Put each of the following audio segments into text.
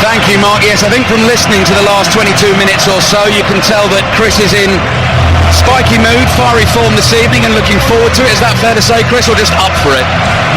Thank you, Mark. Yes, I think from listening to the last 22 minutes or so, you can tell that Chris is in spiky mood, fiery form this evening, and looking forward to it. Is that fair to say, Chris, or just up for it?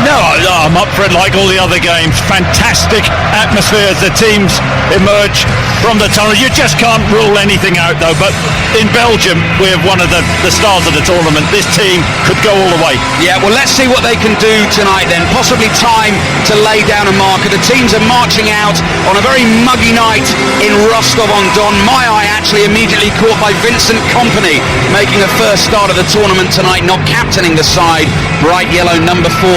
No, I'm up for it like all the other games. Fantastic atmosphere as the teams emerge from the tunnel. You just can't rule anything out, though. But in Belgium, we have one of the stars of the tournament. This team could go all the way. Yeah, well, let's see what they can do tonight then. Possibly time to lay down a marker. The teams are marching out on a very muggy night in Rostov-on-Don. My eye actually immediately caught by Vincent Kompany, making a first start of the tournament tonight, not captaining the side. Bright yellow number 4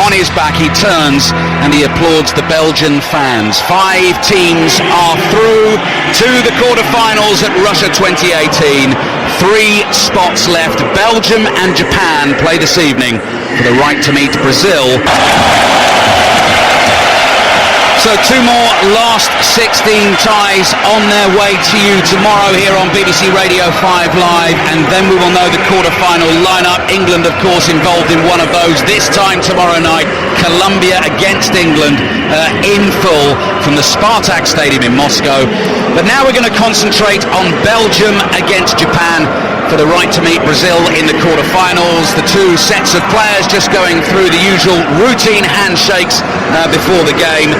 on his back. He turns and he applauds the Belgian fans. 5 teams are through to the quarterfinals at Russia 2018. 3 spots left. Belgium and Japan play this evening for the right to meet Brazil. So 2 more last 16 ties on their way to you tomorrow here on BBC Radio 5 Live, and then we will know the quarter-final lineup. England, of course, involved in one of those. This time tomorrow night, Colombia against England in full from the Spartak Stadium in Moscow. But now we're going to concentrate on Belgium against Japan for the right to meet Brazil in the quarter-finals. The 2 sets of players just going through the usual routine handshakes before the game.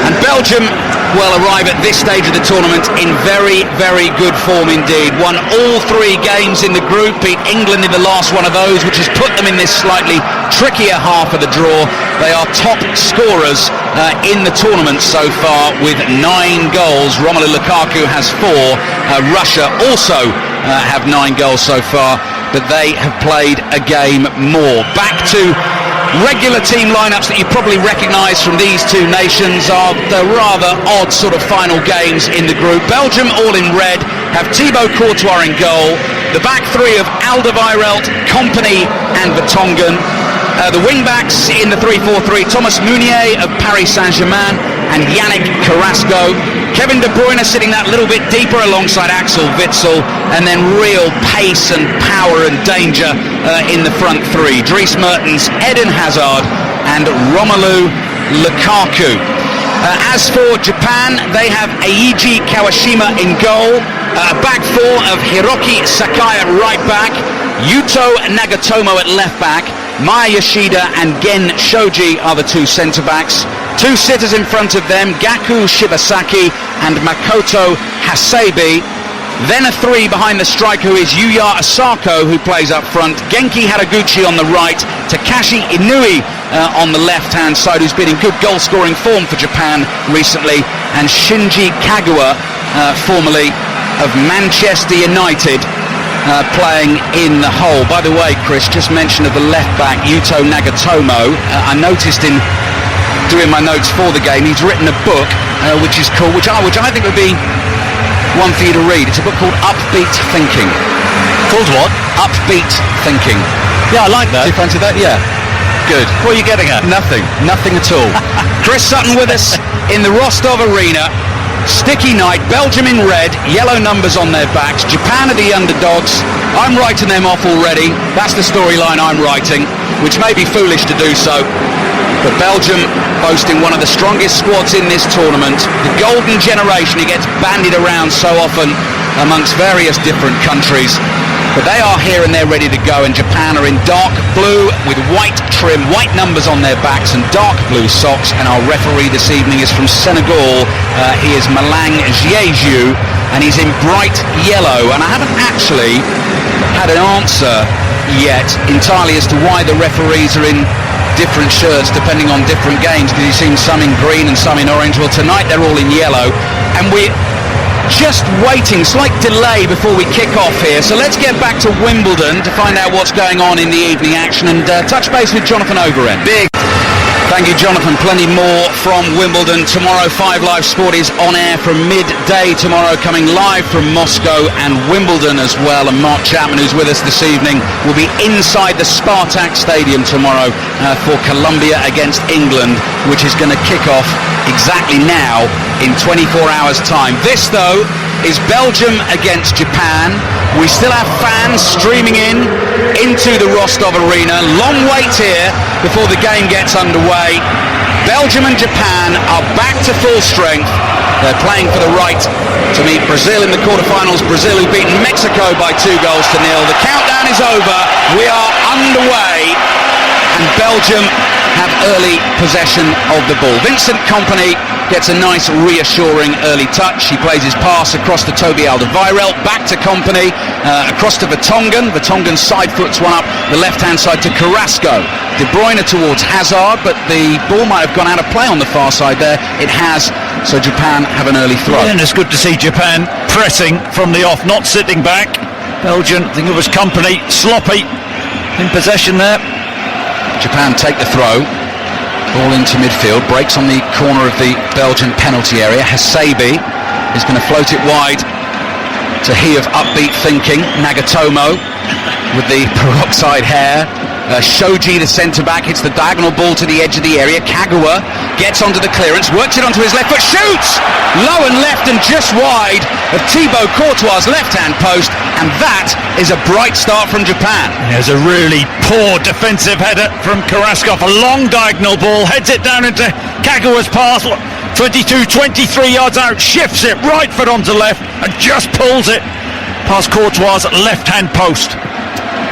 And Belgium will arrive at this stage of the tournament in very, very good form indeed. Won all 3 games in the group, beat England in the last one of those, which has put them in this slightly trickier half of the draw. They are top scorers in the tournament so far with 9 goals. Romelu Lukaku has 4. Russia also have 9 goals so far, but they have played a game more. Back to regular team lineups that you probably recognise from these 2 nations are the rather odd sort of final games in the group. Belgium, all in red, have Thibaut Courtois in goal. The back 3 of Alderweireld, Kompany and Vertonghen. The wing-backs in the 3-4-3, Thomas Meunier of Paris Saint-Germain and Yannick Carrasco. Kevin De Bruyne sitting that little bit deeper alongside Axel Witsel, and then real pace and power and danger in the front 3. Dries Mertens, Eden Hazard and Romelu Lukaku. As for Japan, they have Eiji Kawashima in goal, a back 4 of Hiroki Sakai at right back, Yuto Nagatomo at left back, Maya Yoshida and Gen Shoji are the 2 centre-backs. 2 sitters in front of them, Gaku Shibasaki and Makoto Hasebe. Then a 3 behind the striker who is Yuya Osako, who plays up front. Genki Haraguchi on the right, Takashi Inui on the left-hand side, who's been in good goal-scoring form for Japan recently, and Shinji Kagawa, formerly of Manchester United, playing in the hole. By the way, Chris, just mention of the left-back, Yuto Nagatomo. I noticed in doing my notes for the game, he's written a book which is called, which I think would be one for you to read. It's a book called Upbeat Thinking. Called what? Upbeat Thinking. Yeah, I like that. Do you fancy that? Yeah. Good. What are you getting at? Nothing at all. Chris Sutton with us in the Rostov Arena. Sticky night, Belgium in red, yellow numbers on their backs. Japan are the underdogs. I'm writing them off already. That's the storyline I'm writing, which may be foolish to do so. But Belgium boasting one of the strongest squads in this tournament. The golden generation, it gets bandied around so often amongst various different countries. But they are here and they're ready to go, and Japan are in dark blue with white trim, white numbers on their backs and dark blue socks. And our referee this evening is from Senegal. He is Malang Jeju, and he's in bright yellow. And I haven't actually had an answer yet entirely as to why the referees are in different shirts depending on different games, because you've seen some in green and some in orange. Well, tonight they're all in yellow, and we're just waiting, slight delay before we kick off here. So let's get back to Wimbledon to find out what's going on in the evening action and touch base with Jonathan Overend. Thank you, Jonathan. Plenty more from Wimbledon. Tomorrow, 5 Live Sport is on air from midday tomorrow, coming live from Moscow and Wimbledon as well. And Mark Chapman, who's with us this evening, will be inside the Spartak Stadium tomorrow for Colombia against England, which is going to kick off exactly now in 24 hours' time. This, though, is Belgium against Japan. We still have fans streaming into the Rostov Arena. Long wait here before the game gets underway. Belgium and Japan are back to full strength. They're playing for the right to meet Brazil in the quarterfinals. Brazil, who've beaten Mexico by 2-0. The countdown is over. We are underway, and Belgium have early possession of the ball. Vincent Kompany gets a nice reassuring early touch. He plays his pass across to Toby Alderweireld, back to Kompany, across to Vertonghen. Vertonghen side foots one up the left-hand side to Carrasco. De Bruyne towards Hazard, but the ball might have gone out of play on the far side there. It has, so Japan have an early throw. Yeah, and it's good to see Japan pressing from the off, not sitting back. Belgium, I think it was Kompany, sloppy in possession there. Japan take the throw. Ball into midfield, breaks on the corner of the Belgian penalty area. Hasebe is going to float it wide to he of upbeat thinking, Nagatomo, with the peroxide hair. Shoji, the centre-back, hits the diagonal ball to the edge of the area. Kagawa gets onto the clearance, works it onto his left foot, shoots! Low and left and just wide of Thibaut Courtois' left-hand post, and that is a bright start from Japan. There's a really poor defensive header from Carrasco, a long diagonal ball, heads it down into Kagawa's pass, 22, 23 yards out, shifts it, right foot onto left, and just pulls it past Courtois' left-hand post.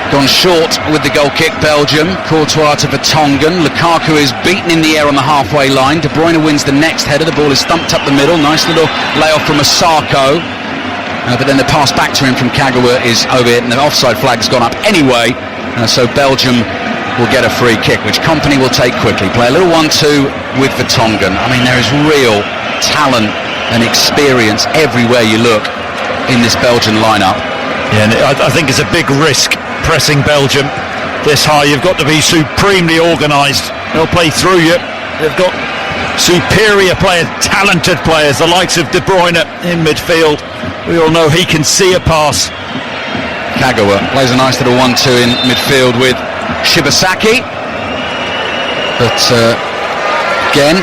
Gone short with the goal kick, Belgium. Courtois to Vertonghen. Lukaku is beaten in the air on the halfway line. De Bruyne wins the next header. The ball is thumped up the middle. Nice little layoff from Osako. But then the pass back to him from Kagawa is over it, and the offside flag's gone up anyway. So Belgium will get a free kick, which Kompany will take quickly. Play a little 1-2 with Vertonghen. I mean, there is real talent and experience everywhere you look in this Belgian lineup. Yeah, and I think it's a big risk pressing Belgium this high. You've got to be supremely organised. They'll play through you. They've got superior players, talented players, the likes of De Bruyne in midfield. We all know he can see a pass. Kagawa plays a nice little 1-2 in midfield with Shibasaki, but again,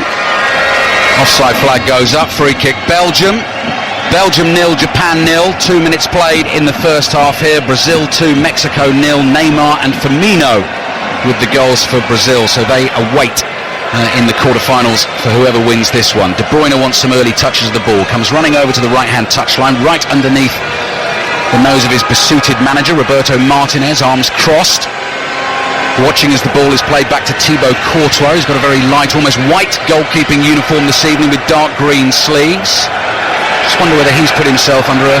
offside flag goes up. Free kick Belgium. Belgium 0, Japan 0. 2 minutes played in the first half here. Brazil 2, Mexico 0. Neymar and Firmino with the goals for Brazil, so they await in the quarterfinals for whoever wins this one. De Bruyne wants some early touches of the ball, comes running over to the right-hand touchline, right underneath the nose of his besuited manager, Roberto Martinez, arms crossed, watching as the ball is played back to Thibaut Courtois, who's got a very light, almost white goalkeeping uniform this evening with dark green sleeves. Just wonder whether he's put himself under a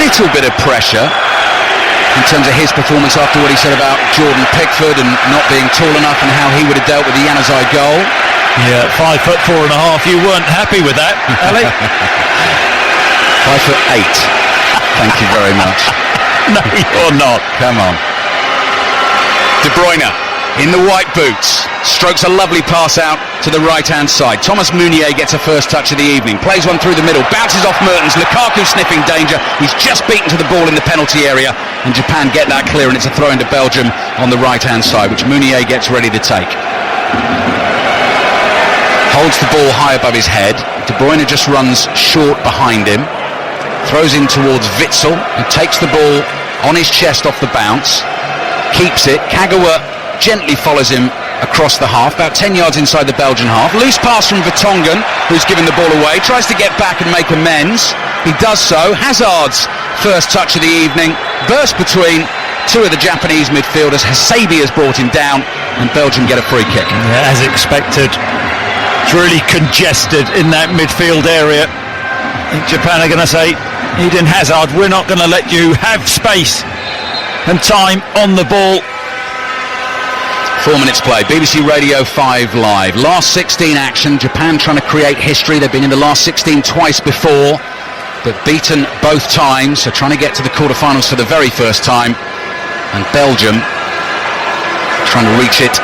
little bit of pressure in terms of his performance after what he said about Jordan Pickford and not being tall enough, and how he would have dealt with the Januzaj goal. Yeah, 5'4.5". You weren't happy with that, Ali? 5'8". Thank you very much. No, you're not. Come on. De Bruyne in the white boots strokes a lovely pass out to the right-hand side. Thomas Meunier gets a first touch of the evening, plays one through the middle, bounces off Mertens. Lukaku sniffing danger. He's just beaten to the ball in the penalty area, and Japan get that clear, and it's a throw into Belgium on the right-hand side, which Meunier gets ready to take. Holds the ball high above his head. De Bruyne just runs short behind him, throws in towards Witsel, who takes the ball on his chest off the bounce, keeps it. Kagawa gently follows him across the half, about 10 yards inside the Belgian half. Loose pass from Vertonghen, who's given the ball away, tries to get back and make amends. He does so. Hazard's first touch of the evening, burst between two of the Japanese midfielders. Hasebe has brought him down, and Belgium get a free kick. Yeah, as expected. It's really congested in that midfield area. I think Japan are going to say, Eden Hazard, we're not going to let you have space and time on the ball. 4 minutes play, BBC Radio 5 Live. Last 16 action, Japan trying to create history. They've been in the last 16 twice before, but beaten both times, so trying to get to the quarterfinals for the very first time. And Belgium trying to reach it,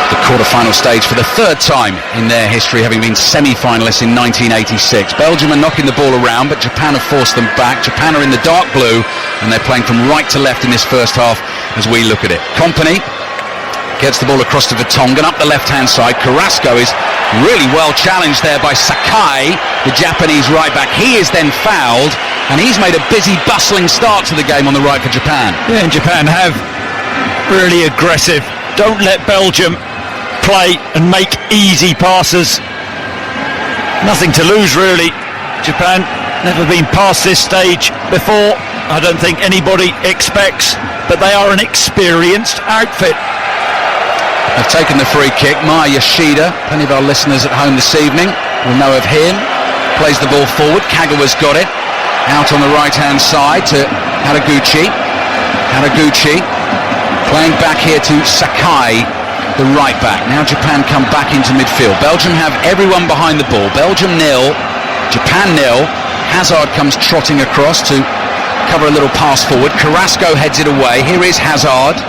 the quarterfinal stage, for the third time in their history, having been semi-finalists in 1986. Belgium are knocking the ball around, but Japan have forced them back. Japan are in the dark blue, and they're playing from right to left in this first half as we look at it. Kompany gets the ball across to Vertonghen up the left-hand side. Carrasco is really well challenged there by Sakai, the Japanese right-back. He is then fouled, and he's made a busy, bustling start to the game on the right for Japan. Yeah, and Japan have really aggressive. Don't let Belgium play and make easy passes. Nothing to lose, really. Japan never been past this stage before. I don't think anybody expects, but they are an experienced outfit. They've taken the free kick. Maya Yoshida, plenty of our listeners at home this evening will know of him. Plays the ball forward. Kagawa's got it. Out on the right-hand side to Haraguchi. Haraguchi playing back here to Sakai, the right back. Now Japan come back into midfield. Belgium have everyone behind the ball. Belgium 0, Japan 0. Hazard comes trotting across to cover a little pass forward. Carrasco heads it away. Here is Hazard.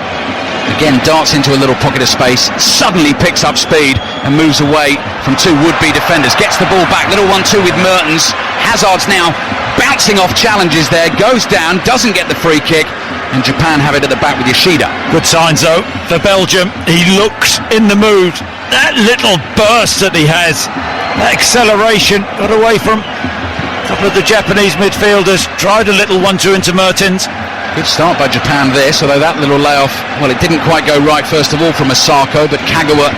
Again, darts into a little pocket of space, suddenly picks up speed and moves away from two would-be defenders. Gets the ball back, little 1-2 with Mertens. Hazard's now bouncing off challenges there, goes down, doesn't get the free kick, and Japan have it at the back with Yoshida. Good signs though for Belgium. He looks in the mood. That little burst that he has, that acceleration, got away from a couple of the Japanese midfielders, tried a little 1-2 into Mertens. Good start by Japan this, although that little layoff, well, it didn't quite go right first of all from Osako, but Kagawa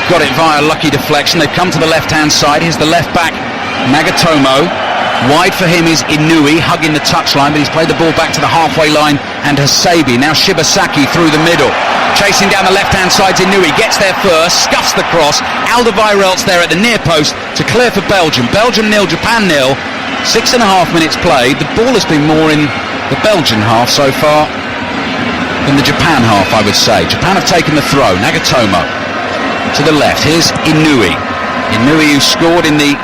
got it via lucky deflection. They've come to the left-hand side. Here's the left back, Nagatomo. Wide for him is Inui, hugging the touchline, but he's played the ball back to the halfway line, and Hasebe. Now Shibasaki through the middle. Chasing down the left-hand side, Inui gets there first, scuffs the cross. Alderweireld's there at the near post to clear for Belgium. Belgium 0, Japan 0. 6.5 minutes played. The ball has been more in the Belgian half so far than the Japan half, I would say. Japan have taken the throw. Nagatomo to the left. Here's Inui. Inui, who scored in the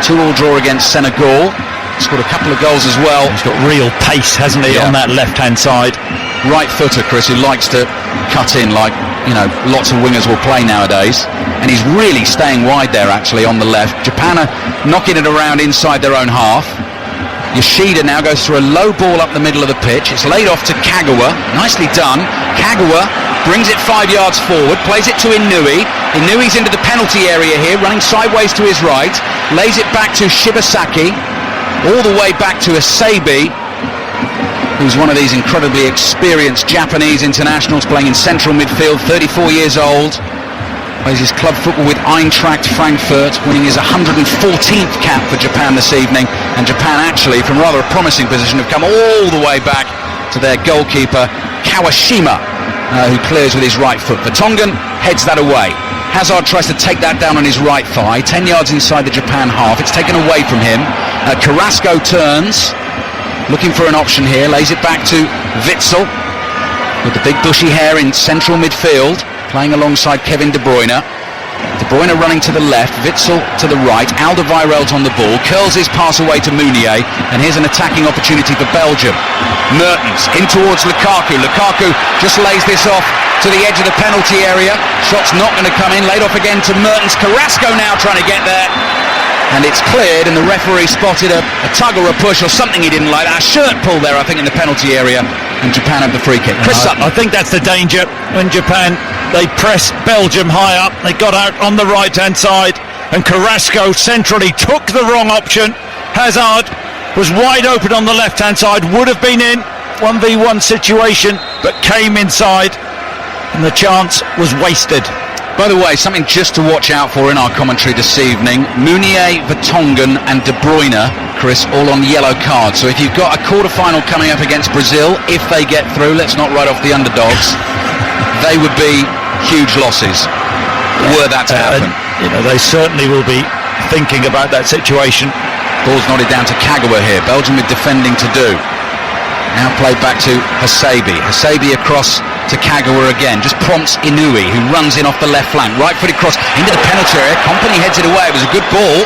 2-2 draw against Senegal. Scored a couple of goals as well. He's got real pace, hasn't he, on that left-hand side. Right footer, Chris, who likes to cut in like, you know, lots of wingers will play nowadays. And he's really staying wide there, actually, on the left. Japan are knocking it around inside their own half. Yoshida now goes through a low ball up the middle of the pitch. It's laid off to Kagawa. Nicely done. Kagawa brings it 5 yards forward, plays it to Inui. Inui's into the penalty area here, running sideways to his right. Lays it back to Shibasaki. All the way back to Hasebe, who's one of these incredibly experienced Japanese internationals playing in central midfield, 34 years old. Plays his club football with Eintracht Frankfurt, winning his 114th cap for Japan this evening. And Japan actually, from rather a promising position, have come all the way back to their goalkeeper, Kawashima, who clears with his right foot. Vertonghen heads that away. Hazard tries to take that down on his right thigh, 10 yards inside the Japan half. It's taken away from him. Carrasco turns, looking for an option here, lays it back to Witsel, with the big bushy hair in central midfield, playing alongside Kevin De Bruyne. De Bruyne running to the left, Witsel to the right, Alderweireld's on the ball, curls his pass away to Meunier, and here's an attacking opportunity for Belgium. Mertens in towards Lukaku. Lukaku just lays this off to the edge of the penalty area. Shot's not going to come in, laid off again to Mertens. Carrasco now trying to get there, and it's cleared, and the referee spotted a tug or a push or something he didn't like. A shirt pull there, I think, in the penalty area, and Japan have the free kick. Chris Sutton. I think that's the danger when Japan, they press Belgium high up. They got out on the right-hand side, and Carrasco centrally took the wrong option. Hazard was wide open on the left-hand side, would have been in 1v1 situation, but came inside, and the chance was wasted. By the way, something just to watch out for in our commentary this evening: Meunier, Vertonghen and De Bruyne, Chris, all on yellow cards. So if you've got a quarter-final coming up against Brazil, if they get through, let's not write off the underdogs, they would be huge losses were that to happen. They certainly will be thinking about that situation. Ball's nodded down to Kagawa here. Belgium with defending to do. Now played back to Hasebe. Hasebe across to Kagawa again. Just prompts Inui, who runs in off the left flank. Right-footed cross into the penalty area. Kompany heads it away. It was a good ball.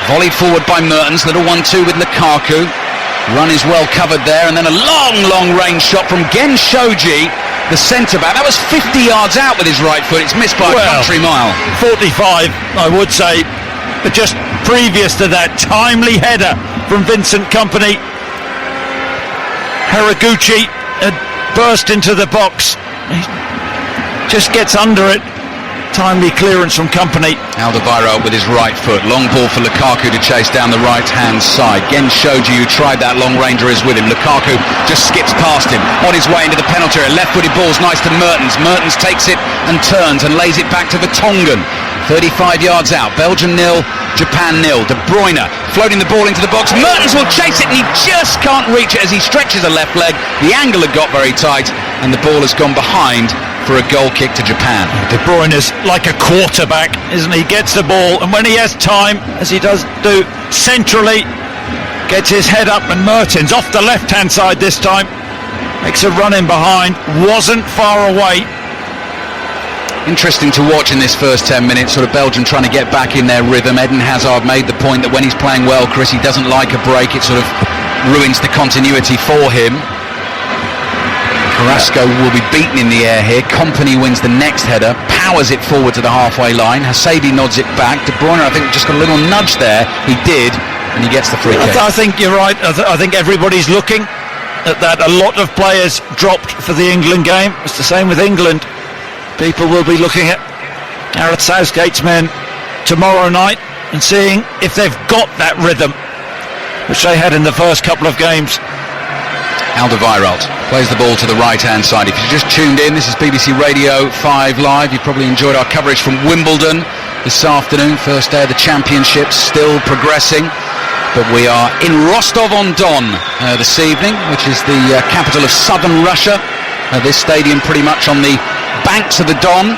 Volleyed forward by Mertens. Little 1-2 with Lukaku. Run is well covered there. And then a long range shot from Gen Shoji, the centre-back. That was 50 yards out with his right foot. It's missed by a country mile. 45, I would say. But just previous to that, timely header from Vincent Kompany. Haraguchi had burst into the box. He just gets under it timely clearance from company. Alderweireld with his right foot. Long ball for Lukaku to chase down the right-hand side. Gen showed you tried that long ranger is with him. Lukaku just skips past him. On his way into the penalty area. Left-footed ball's nice to Mertens. Mertens takes it and turns and lays it back to Vertonghen. 35 yards out. Belgium 0, Japan 0. De Bruyne floating the ball into the box. Mertens will chase it and he just can't reach it as he stretches a left leg. The angle had got very tight and the ball has gone behind for a goal kick to Japan. De Bruyne is like a quarterback, isn't he? Gets the ball and when he has time, as he does do centrally, gets his head up and Mertens off the left-hand side this time. Makes a run in behind. Wasn't far away. Interesting to watch in this first 10 minutes, sort of Belgium trying to get back in their rhythm. Eden Hazard made the point that when he's playing well, Chris, he doesn't like a break. It sort of ruins the continuity for him. Carrasco will be beaten in the air here. Company wins the next header, powers it forward to the halfway line. Hasabi nods it back. De Bruyne, I think, just got a little nudge there. He did, and he gets the free kick. I think you're right. I think everybody's looking at that. A lot of players dropped for the England game. It's the same with England. People will be looking at Gareth Southgate's men tomorrow night and seeing if they've got that rhythm which they had in the first couple of games. Alderweireld plays the ball to the right-hand side. If you just tuned in, this is BBC Radio 5 Live. You probably enjoyed our coverage from Wimbledon this afternoon. First day of the championship, still progressing. But we are in Rostov-on-Don this evening, which is the capital of southern Russia. This stadium pretty much on the banks of the Don.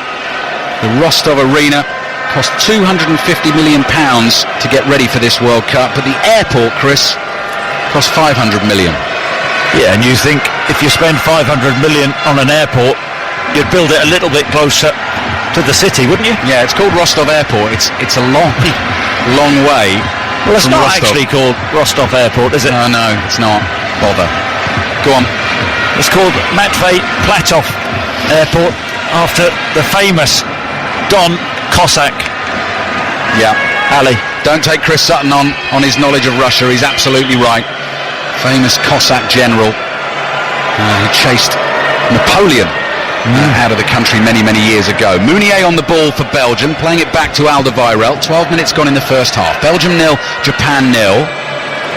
The Rostov Arena cost £250 million to get ready for this World Cup, but the airport, Chris, cost £500 million. Yeah, and you think if you spend 500 million on an airport, you'd build it a little bit closer to the city, wouldn't you? Yeah, it's called Rostov Airport. It's a long way. Well, it's not Rostov. actually called Rostov Airport, is it? No, it's not. Bother. Go on. It's called Matvey Platov Airport, after the famous Don Cossack. Yeah. Ali. Don't take Chris Sutton on his knowledge of Russia. He's absolutely right. Famous Cossack general who chased Napoleon out of the country many years ago. Meunier on the ball for Belgium, playing it back to Alderweireld. 12 minutes gone in the first half. Belgium 0, Japan 0.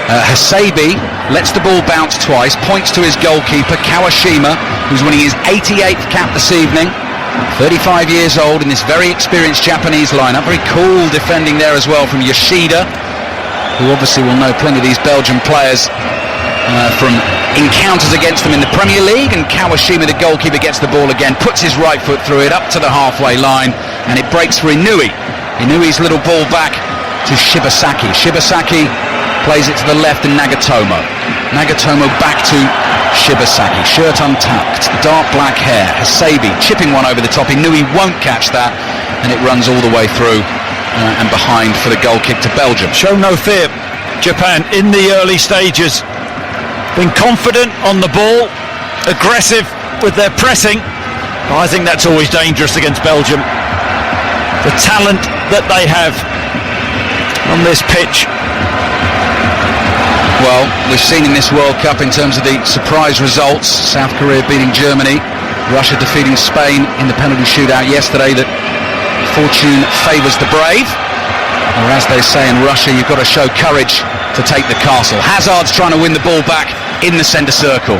Hasabi lets the ball bounce twice, points to his goalkeeper Kawashima, who's winning his 88th cap this evening. 35 years old in this very experienced Japanese lineup. Very cool defending there as well from Yoshida, who obviously will know plenty of these Belgian players from encounters against them in the Premier League. And Kawashima, the goalkeeper, gets the ball again, puts his right foot through it up to the halfway line, and it breaks for Inouye. Inouye's little ball back to Shibasaki. Shibasaki plays it to the left and Nagatomo back to Shibasaki, shirt untucked, dark black hair. Hasabi chipping one over the top. Inouye won't catch that, and it runs all the way through and behind for the goal kick to Belgium. Show no fear, Japan, in the early stages. Been confident on the ball, aggressive with their pressing. I think that's always dangerous against Belgium. The talent that they have on this pitch. Well, we've seen in this World Cup in terms of the surprise results, South Korea beating Germany, Russia defeating Spain in the penalty shootout yesterday, that fortune favours the brave. Or as they say in Russia, you've got to show courage to take the castle. Hazard's trying to win the ball back in the centre circle.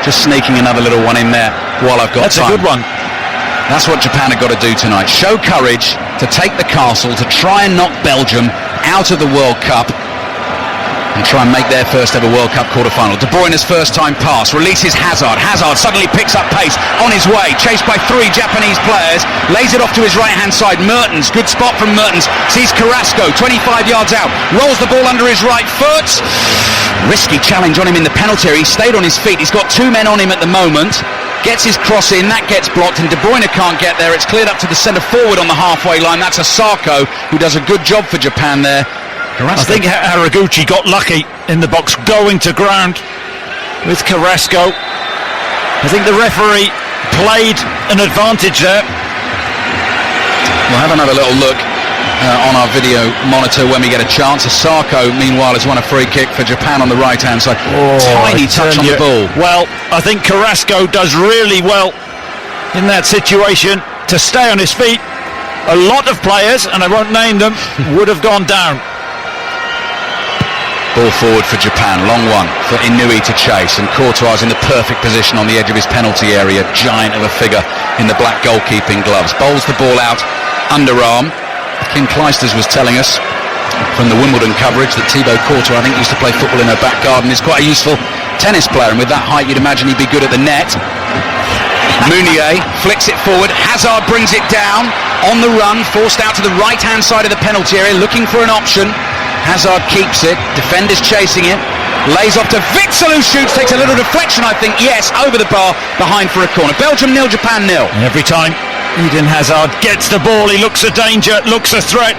Just sneaking another little one in there while I've got time. That's a good one. That's what Japan have got to do tonight. Show courage to take the castle, to try and knock Belgium out of the World Cup and try and make their first ever World Cup quarter-final. De Bruyne's first time pass, releases Hazard. Hazard suddenly picks up pace on his way, chased by 3 Japanese players, lays it off to his right-hand side. Mertens, good spot from Mertens, sees Carrasco, 25 yards out, rolls the ball under his right foot. Risky challenge on him in the penalty area. He stayed on his feet. He's got 2 men on him at the moment. Gets his cross in, that gets blocked, and De Bruyne can't get there. It's cleared up to the centre forward on the halfway line. That's Asako, who does a good job for Japan there. I think Haraguchi got lucky in the box, going to ground with Carrasco. I think the referee played an advantage there. We'll have another little look on our video monitor when we get a chance. Asako, meanwhile, has won a free kick for Japan on the right-hand side. Tiny touch on the ball. Well, I think Carrasco does really well in that situation to stay on his feet, a lot of players, and I won't name them, would have gone down. Ball forward for Japan, long one for Inui to chase, and Courtois in the perfect position on the edge of his penalty area, giant of a figure in the black goalkeeping gloves. Bowls the ball out, underarm. Kim Clijsters was telling us from the Wimbledon coverage that Thibaut Courtois, I think, used to play football in her back garden, is quite a useful tennis player, and with that height you'd imagine he'd be good at the net. Mounier flicks it forward, Hazard brings it down, on the run, forced out to the right hand side of the penalty area, looking for an option. Hazard keeps it, defenders chasing it, lays off to Witsel, who shoots, takes a little deflection, I think, yes, over the bar, behind for a corner. Belgium 0, Japan 0. Every time Eden Hazard gets the ball, he looks a danger, looks a threat,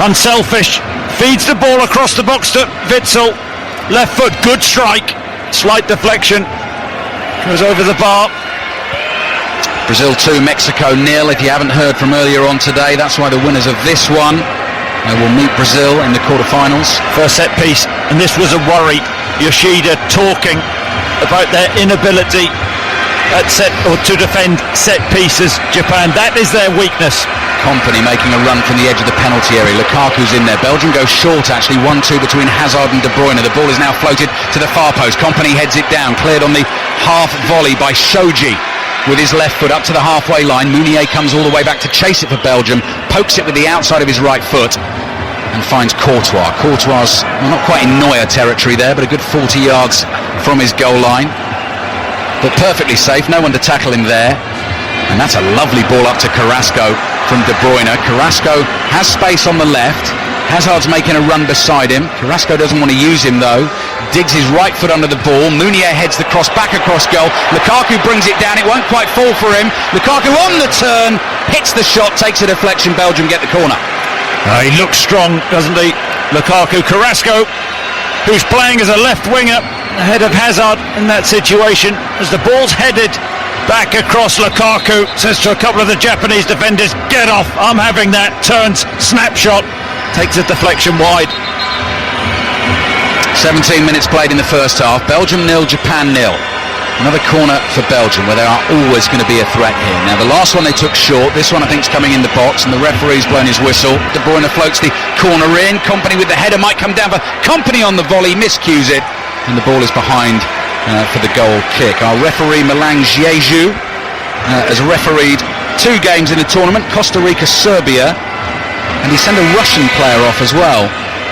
unselfish, feeds the ball across the box to Witsel, left foot, good strike, slight deflection, goes over the bar. Brazil 2, Mexico 0. If you haven't heard from earlier on today, that's why the winners of this one will meet Brazil in the quarterfinals. First set piece, and this was a worry. Yoshida talking about their inability at set or to defend set pieces. Japan, that is their weakness. Kompany making a run from the edge of the penalty area. Lukaku's in there. Belgium goes short, actually, 1-2 between Hazard and De Bruyne. The ball is now floated to the far post. Kompany heads it down, cleared on the half volley by Shoji with his left foot up to the halfway line. Mounier comes all the way back to chase it for Belgium, pokes it with the outside of his right foot and finds Courtois. Courtois, well, not quite in Neuer territory there, but a good 40 yards from his goal line, but perfectly safe, no one to tackle him there. And that's a lovely ball up to Carrasco from De Bruyne. Carrasco has space on the left, Hazard's making a run beside him. Carrasco doesn't want to use him though, digs his right foot under the ball. Mounier heads the cross back across goal. Lukaku brings it down, it won't quite fall for him. Lukaku on the turn, hits the shot, takes a deflection. Belgium get the corner. He looks strong, doesn't he, Lukaku? Carrasco, who's playing as a left winger ahead of Hazard in that situation, as the ball's headed back across. Lukaku says to a couple of the Japanese defenders, get off, I'm having that. Turns, snapshot, takes a deflection wide. 17 minutes played in the first half. Belgium 0, Japan 0. Another corner for Belgium, where there are always going to be a threat here. Now, the last one they took short. This one, I think, is coming in the box, and the referee's blown his whistle. De Bruyne floats the corner in. Kompany with the header might come down, but Kompany on the volley miscues it, and the ball is behind for the goal kick. Our referee, Malang Jeju, has refereed 2 games in the tournament, Costa Rica, Serbia, and he sent a Russian player off as well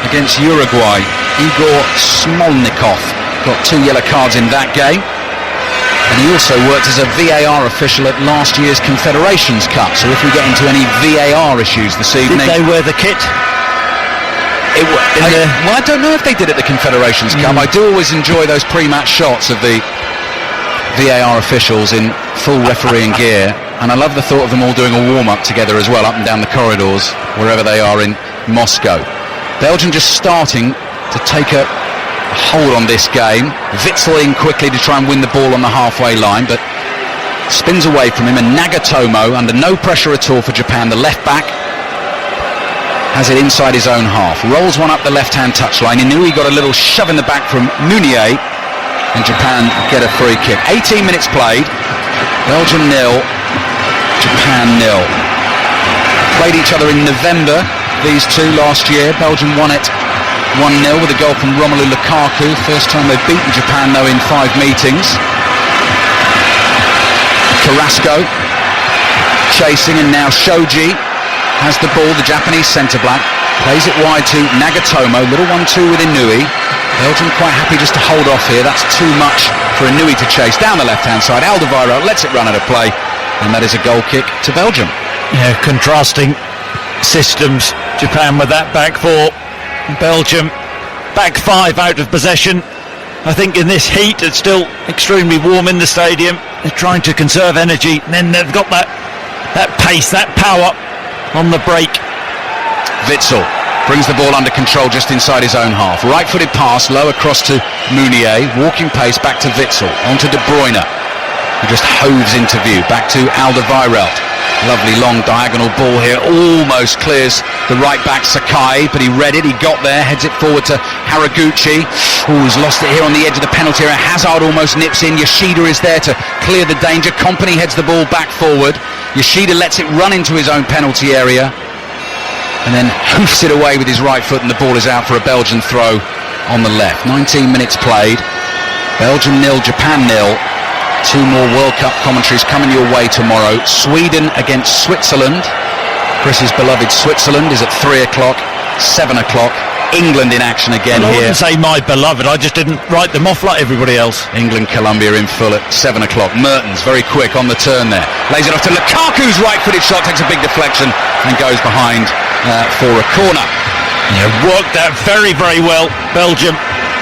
against Uruguay. Igor Smolnikov got 2 yellow cards in that game. And he also worked as a VAR official at last year's Confederations Cup. So if we get into any VAR issues this evening... Did they wear the kit? Well, I don't know if they did at the Confederations Cup. I do always enjoy those pre-match shots of the VAR officials in full refereeing gear. And I love the thought of them all doing a warm-up together as well, up and down the corridors, wherever they are in Moscow. Belgium just starting to take a hold on this game. Witsel in quickly to try and win the ball on the halfway line, but spins away from him, and Nagatomo, under no pressure at all for Japan, the left back, has it inside his own half, rolls one up the left-hand touchline. Inui got a little shove in the back from Mounier, and Japan get a free kick. 18 minutes played. Belgium 0, Japan 0. Played each other in November, these two, last year. Belgium won it 1-0 with a goal from Romelu Lukaku. First time they've beaten Japan though in 5 meetings. Carrasco chasing, and now Shoji has the ball, the Japanese centre-back, plays it wide to Nagatomo, little 1-2 with Inui. Belgium quite happy just to hold off here. That's too much for Inui to chase down the left-hand side. Alderweireld lets it run out of play, and that is a goal kick to Belgium. Yeah, contrasting systems. Japan with that back 4, Belgium back 5 out of possession. I think in this heat, it's still extremely warm in the stadium. They're trying to conserve energy, and then they've got that pace, that power on the break. Witsel brings the ball under control just inside his own half. Right-footed pass, low across to Mounier. Walking pace back to Witsel, onto De Bruyne, who just hoves into view. Back to Alderweireld. Lovely long diagonal ball here, almost clears the right back Sakai, but he read it, he got there, heads it forward to Haraguchi, who's lost it here on the edge of the penalty area. Hazard almost nips in, Yoshida is there to clear the danger. Kompany heads the ball back forward. Yoshida lets it run into his own penalty area and then hoofs it away with his right foot, and the ball is out for a Belgian throw on the left. 19 minutes played. Belgium 0, Japan 0. 2 more World Cup commentaries coming your way tomorrow. Sweden against Switzerland. Chris's beloved Switzerland is at 3 o'clock, 7 o'clock. England in action again I here. wouldn't say my beloved, I just didn't write them off like everybody else. England, Colombia in full at 7 o'clock. Mertens very quick on the turn there. Lays it off to Lukaku's right-footed shot, takes a big deflection and goes behind for a corner. Yeah, worked that very, very well, Belgium.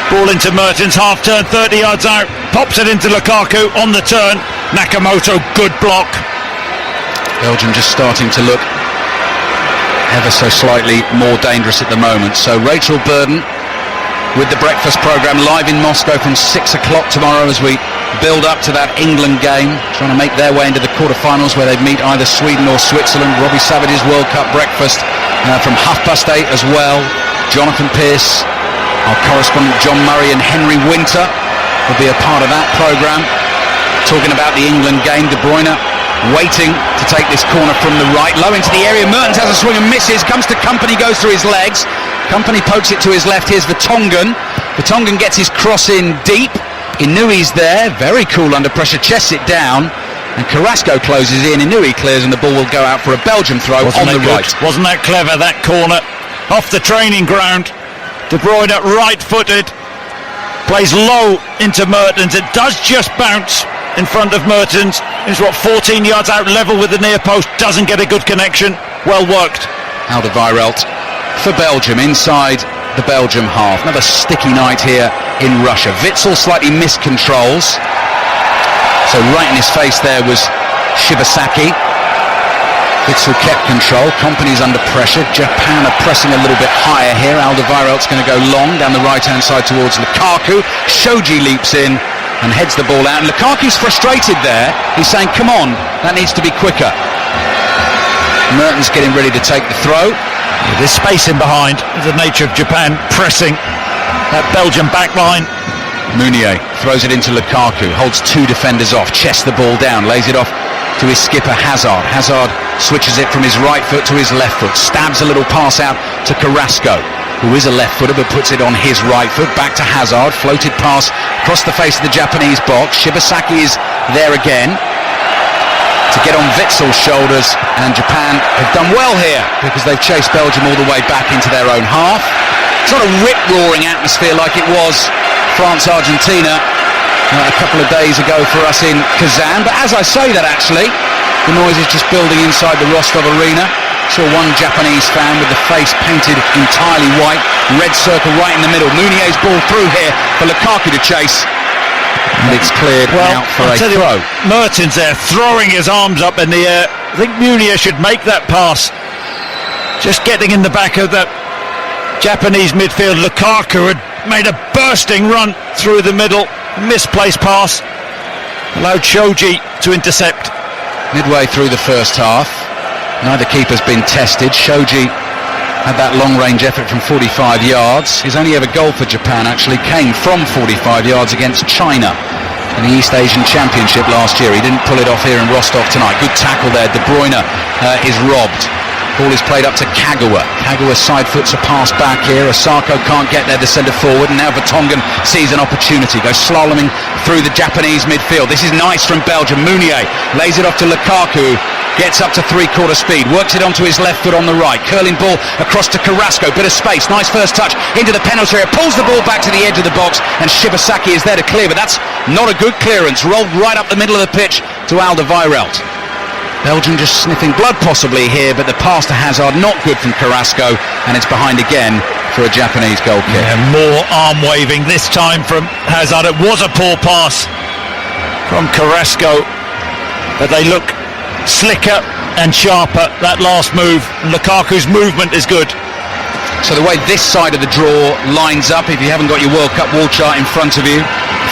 Ball into Mertens, half turn, 30 yards out, pops it into Lukaku on the turn. Nakamoto, good block. Belgium just starting to look ever so slightly more dangerous at the moment. So Rachel Burden with the breakfast programme live in Moscow from 6 o'clock tomorrow as we build up to that England game, trying to make their way into the quarterfinals where they meet either Sweden or Switzerland. Robbie Savage's World Cup breakfast from 8:30 as well. Jonathan Pearce, our correspondent John Murray and Henry Winter will be a part of that programme. Talking about the England game, De Bruyne waiting to take this corner from the right, low into the area. Mertens has a swing and misses, comes to Kompany, goes through his legs. Kompany pokes it to his left. Here's Vertonghen. Vertonghen gets his cross in deep. Inui's there, very cool under pressure, chests it down, and Carrasco closes in. Inui clears, and the ball will go out for a Belgium throw on the right. Wasn't that clever, that corner? Off the training ground. De Bruyne right-footed, plays low into Mertens. It does just bounce in front of Mertens. He's 14 yards out level with the near post, doesn't get a good connection. Well worked. Alderweireld for Belgium inside the Belgium half. Another sticky night here in Russia. Witsel slightly missed controls, so right in his face there was Shibasaki. Witsel kept control. Kompany's under pressure. Japan are pressing a little bit higher here. Alderweireld's going to go long down the right-hand side towards Lukaku. Shoji leaps in and heads the ball out. And Lukaku's frustrated there. He's saying, come on, that needs to be quicker. Mertens getting ready to take the throw. There's space in behind. The nature of Japan pressing that Belgian backline. Meunier throws it into Lukaku, holds 2 defenders off, chests the ball down, lays it off to his skipper Hazard. Hazard switches it from his right foot to his left foot, stabs a little pass out to Carrasco, who is a left footer but puts it on his right foot. Back to Hazard, floated pass across the face of the Japanese box. Shibasaki is there again to get on Witsel's shoulders, and Japan have done well here because they've chased Belgium all the way back into their own half. It's not a rip-roaring atmosphere like it was France-Argentina a couple of days ago for us in Kazan, but as I say that, actually the noise is just building inside the Rostov arena. Saw one Japanese fan with the face painted entirely white, red circle right in the middle. Meunier's ball through here for Lukaku to chase, and it's cleared out for a throw. Mertens there throwing his arms up in the air. I think Meunier should make that pass, just getting in the back of that Japanese midfield. Lukaku had made a bursting run through the middle, misplaced pass, allowed Shoji to intercept. Midway through the first half, neither keeper's been tested. Shoji had that long-range effort from 45 yards. His only ever goal for Japan actually came from 45 yards against China in the East Asian Championship last year. He didn't pull it off here in Rostov tonight. Good tackle there. De Bruyne is robbed. Ball is played up to Kagawa. Kagawa side foots a pass back here. Osako can't get there, the centre forward, and now Vertonghen sees an opportunity. Goes slaloming through the Japanese midfield. This is nice from Belgium. Meunier lays it off to Lukaku. Gets up to three-quarter speed. Works it onto his left foot on the right. Curling ball across to Carrasco. Bit of space. Nice first touch into the penalty area. Pulls the ball back to the edge of the box, and Shibasaki is there to clear, but that's not a good clearance. Rolled right up the middle of the pitch to Alderweireld. Belgium just sniffing blood possibly here, but the pass to Hazard not good from Carrasco, and it's behind again for a Japanese goal kick. Yeah, more arm waving this time from Hazard. It was a poor pass from Carrasco, but they look slicker and sharper, that last move. Lukaku's movement is good. So the way this side of the draw lines up, if you haven't got your World Cup wall chart in front of you,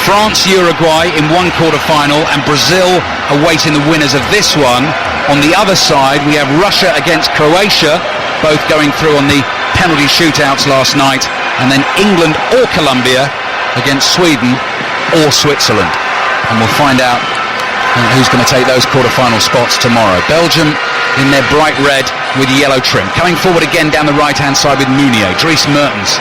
France, Uruguay in one quarter-final, and Brazil awaiting the winners of this one. On the other side, we have Russia against Croatia, both going through on the penalty shootouts last night, and then England or Colombia against Sweden or Switzerland. And we'll find out who's going to take those quarter-final spots tomorrow. Belgium in their bright red with yellow trim. Coming forward again down the right-hand side with Meunier. Dries Mertens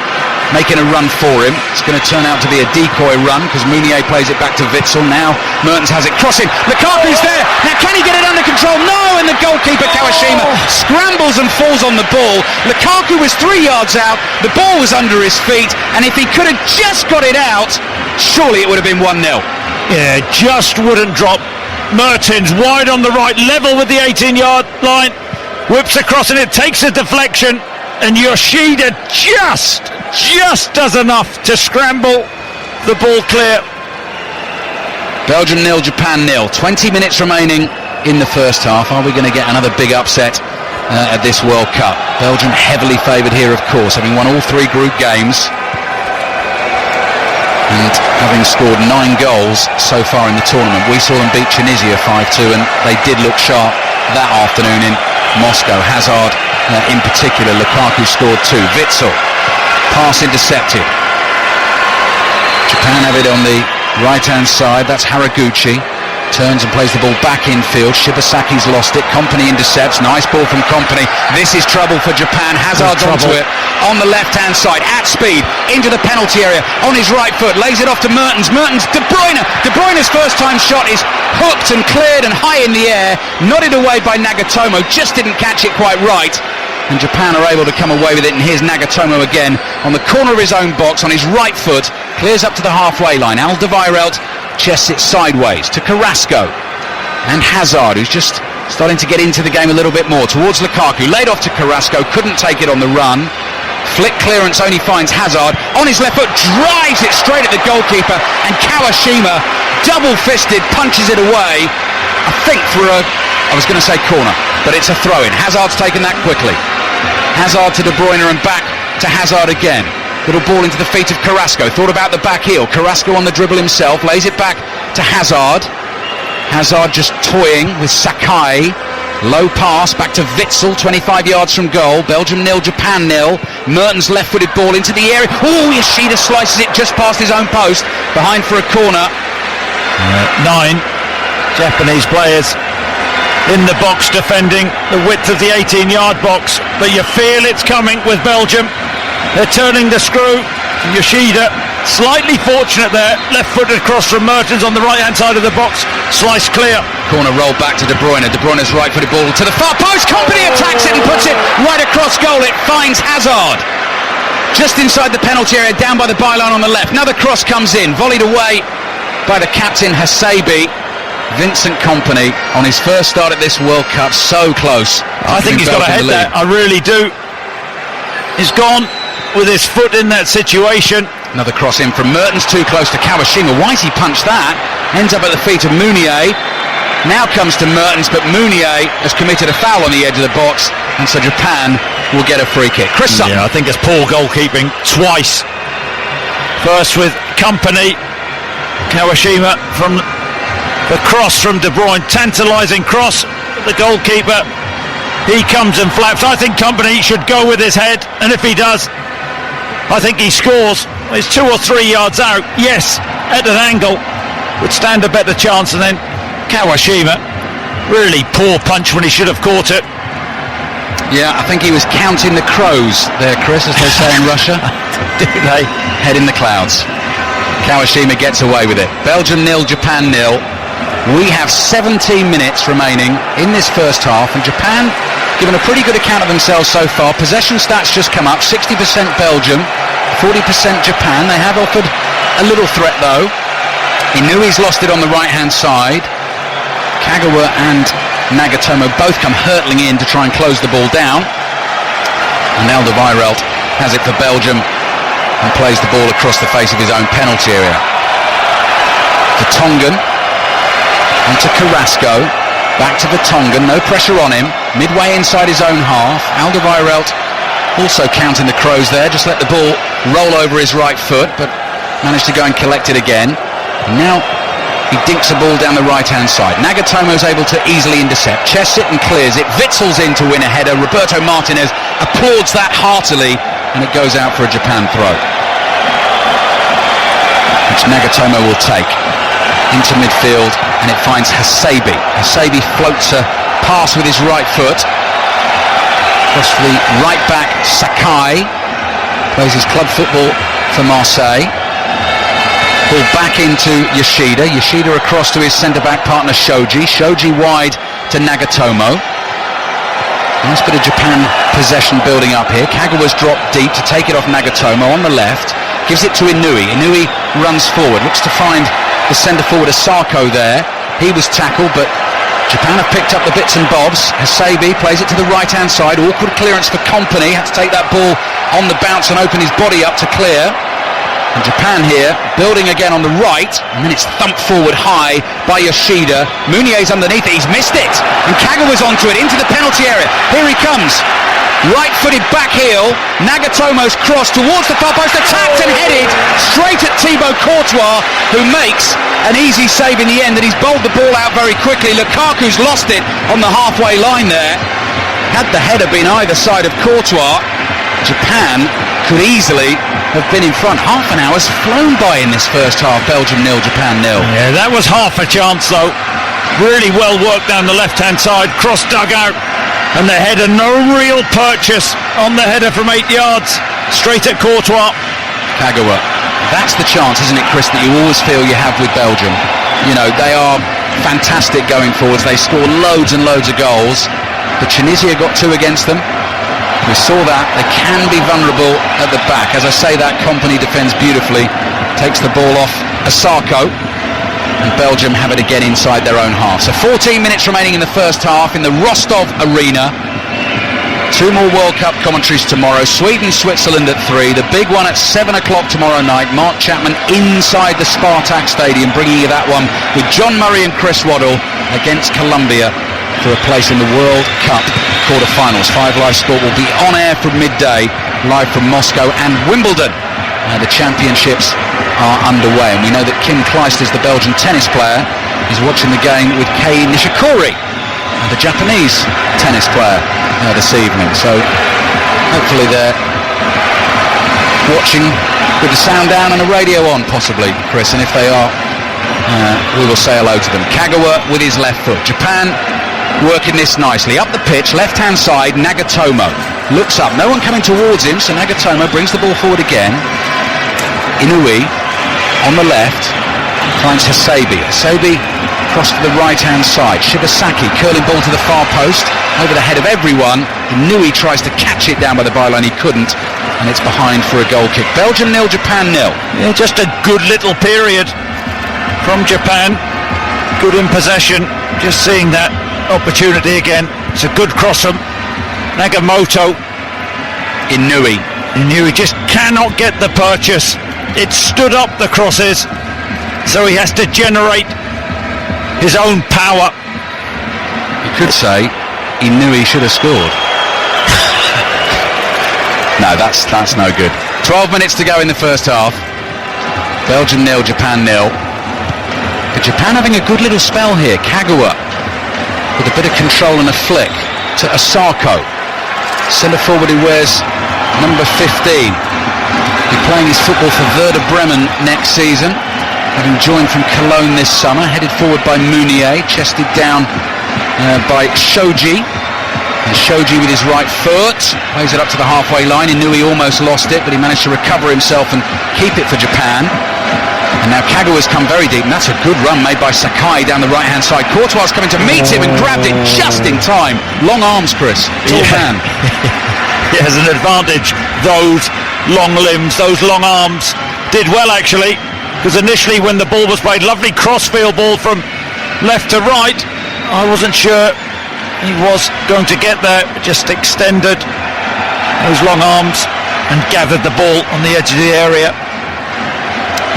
making a run for him. It's going to turn out to be a decoy run because Meunier plays it back to Witsel. Now Mertens has it crossing. Lukaku's there. Now can he get it under control? No, and the goalkeeper Kawashima scrambles and falls on the ball. Lukaku was 3 yards out. The ball was under his feet, and if he could have just got it out, surely it would have been 1-0. Yeah, just wouldn't drop. Mertens wide on the right, level with the 18-yard line, whips across and it takes a deflection, and Yoshida just does enough to scramble the ball clear. Belgium 0, Japan 0. 20 minutes remaining in the first half. Are we going to get another big upset at this World Cup? Belgium heavily favoured here, of course, having won all 3 group games and having scored 9 goals so far in the tournament. We saw them beat Tunisia 5-2, and they did look sharp that afternoon in Moscow. Hazard in particular. Lukaku scored 2. Witsel, pass intercepted. Japan have it on the right-hand side. That's Haraguchi. Turns and plays the ball back infield. Shibasaki's lost it. Kompany intercepts. Nice ball from Kompany. This is trouble for Japan. Hazard's onto it on the left-hand side at speed into the penalty area on his right foot. Lays it off to Mertens. De Bruyne. De Bruyne's first-time shot is hooked and cleared and high in the air. Nodded away by Nagatomo. Just didn't catch it quite right. And Japan are able to come away with it. And here's Nagatomo again on the corner of his own box on his right foot. Clears up to the halfway line. Alderweireld chests it sideways to Carrasco. And Hazard, who's just starting to get into the game a little bit more. Towards Lukaku. Laid off to Carrasco. Couldn't take it on the run. Flick clearance only finds Hazard. On his left foot. Drives it straight at the goalkeeper. And Kawashima, double-fisted, punches it away. I think for I was going to say corner, but it's a throw-in. Hazard's taken that quickly. Hazard to De Bruyne and back to Hazard again. Little ball into the feet of Carrasco. Thought about the back heel. Carrasco on the dribble himself. Lays it back to Hazard. Hazard just toying with Sakai. Low pass back to Witsel, 25 yards from goal. Belgium 0, Japan 0. Mertens left-footed ball into the area. Oh, Yoshida slices it just past his own post. Behind for a corner. 9 Japanese players in the box defending the width of the 18-yard box, but you feel it's coming with Belgium. They're turning the screw. Yoshida slightly fortunate there, left-footed cross from Mertens on the right-hand side of the box, sliced clear. Corner roll back to De Bruyne. De Bruyne's right-footed ball to the far post. Kompany attacks it and puts it right across goal. It finds Hazard just inside the penalty area, down by the byline on the left. Another cross comes in, volleyed away by the captain Hasebe. Vincent Kompany on his first start at this World Cup, so close. I think he's got to head that, I really do. He's gone with his foot in that situation. Another cross in from Mertens, too close to Kawashima. Whitey punched that, ends up at the feet of Meunier. Now comes to Mertens, but Meunier has committed a foul on the edge of the box, and so Japan will get a free kick. Chris Sutton. Yeah, I think it's poor goalkeeping twice. First with Kompany, Kawashima from the cross from De Bruyne, tantalising cross. The goalkeeper, he comes and flaps. I think Kompany should go with his head, and if he does, I think he scores. He's 2 or 3 yards out. Yes, at an angle would stand a better chance, and then Kawashima, really poor punch when he should have caught it. Yeah, I think he was counting the crows there, Chris, as they say in Russia. Do they? Head in the clouds. Kawashima gets away with it. Belgium 0, Japan 0. We have 17 minutes remaining in this first half, and Japan given a pretty good account of themselves so far. Possession stats just come up, 60% Belgium, 40% Japan. They have offered a little threat though. Inui's lost it on the right-hand side. Kagawa and Nagatomo both come hurtling in to try and close the ball down. And Alderweireld has it for Belgium and plays the ball across the face of his own penalty area. Vertonghen onto Carrasco, back to Vertonghen, no pressure on him, midway inside his own half. Alderweireld also counting the crows there, just let the ball roll over his right foot, but managed to go and collect it again. And now he dinks a ball down the right-hand side. Nagatomo's able to easily intercept, chests it and clears it. Witsel's in to win a header. Roberto Martinez applauds that heartily, and it goes out for a Japan throw, which Nagatomo will take. into midfield, and it finds Hasebe. Hasebe floats a pass with his right foot. Across for the right back, Sakai. Plays his club football for Marseille. Ball back into Yoshida. Yoshida across to his centre-back partner Shoji. Shoji wide to Nagatomo. Nice bit of Japan possession building up here. Kagawa's dropped deep to take it off Nagatomo on the left. Gives it to Inui. Inui runs forward. Looks to find the centre-forward Asako there. He was tackled, but Japan have picked up the bits and bobs. Hasebe plays it to the right-hand side. Awkward clearance for Kompany. Had to take that ball on the bounce and open his body up to clear. And Japan here, building again on the right, and then it's thumped forward high by Yoshida. Meunier's underneath it, he's missed it, and Kagawa's onto it, into the penalty area. Here he comes, right-footed back heel. Nagatomo's cross towards the far post, attacked and headed straight at Thibaut Courtois, who makes an easy save in the end, and he's bowled the ball out very quickly. Lukaku's lost it on the halfway line there. Had the header been either side of Courtois, Japan could easily have been in front. Half an hour's flown by in this first half. Belgium 0, Japan 0. Yeah, that was half a chance though. Really well worked down the left-hand side, cross dugout, and the header, no real purchase on the header from 8 yards, straight at Courtois. Kagawa. That's the chance, isn't it, Chris, that you always feel you have with Belgium. You know, they are fantastic going forwards. They score loads and loads of goals. But Tunisia got 2 against them. We saw that. They can be vulnerable at the back. As I say, that Kompany defends beautifully. Takes the ball off Asako. And Belgium have it again inside their own half. So 14 minutes remaining in the first half in the Rostov Arena. 2 more World Cup commentaries tomorrow. Sweden, Switzerland at 3. The big one at 7 o'clock tomorrow night. Mark Chapman inside the Spartak Stadium, bringing you that one with John Murray and Chris Waddle against Colombia for a place in the World Cup quarter-finals. 5 Live Sport will be on air from midday, live from Moscow and Wimbledon. The championships are underway, and we know that Kim Clijsters, the Belgian tennis player, is watching the game with Kei Nishikori, the Japanese tennis player, this evening. So hopefully they're watching with the sound down and the radio on, possibly, Chris, and if they are, we will say hello to them. Kagawa with his left foot. Japan working this nicely. Up the pitch, left-hand side, Nagatomo looks up. No one coming towards him, so Nagatomo brings the ball forward again. Inui on the left finds Hasebe. Hasebe across to the right-hand side. Shibasaki curling ball to the far post, over the head of everyone. Inui tries to catch it down by the byline. He couldn't, and it's behind for a goal kick. Belgium 0, Japan 0. Yeah, just a good little period from Japan. Good in possession. Just seeing that opportunity again. It's a good cross from Nagamoto. Inui just cannot get the purchase. It stood up the crosses, so he has to generate his own power. You could say Inui should have scored. No, that's no good. 12 minutes to go in the first half. Belgium 0, Japan 0. But Japan having a good little spell here. Kagawa with a bit of control and a flick to Asako. Centre forward who wears number 15. He'll be playing his football for Werder Bremen next season, having joined from Cologne this summer. Headed forward by Meunier, chested down by Shoji. And Shoji with his right foot plays it up to the halfway line. Inui almost lost it, but he managed to recover himself and keep it for Japan. And now Kagawa's come very deep, and that's a good run made by Sakai down the right-hand side. Courtois coming to meet him and grabbed it just in time. Long arms, Chris. Tall man. He has an advantage. Those long limbs, those long arms did well, actually, because initially when the ball was played, lovely crossfield ball from left to right. I wasn't sure he was going to get there, just extended those long arms and gathered the ball on the edge of the area.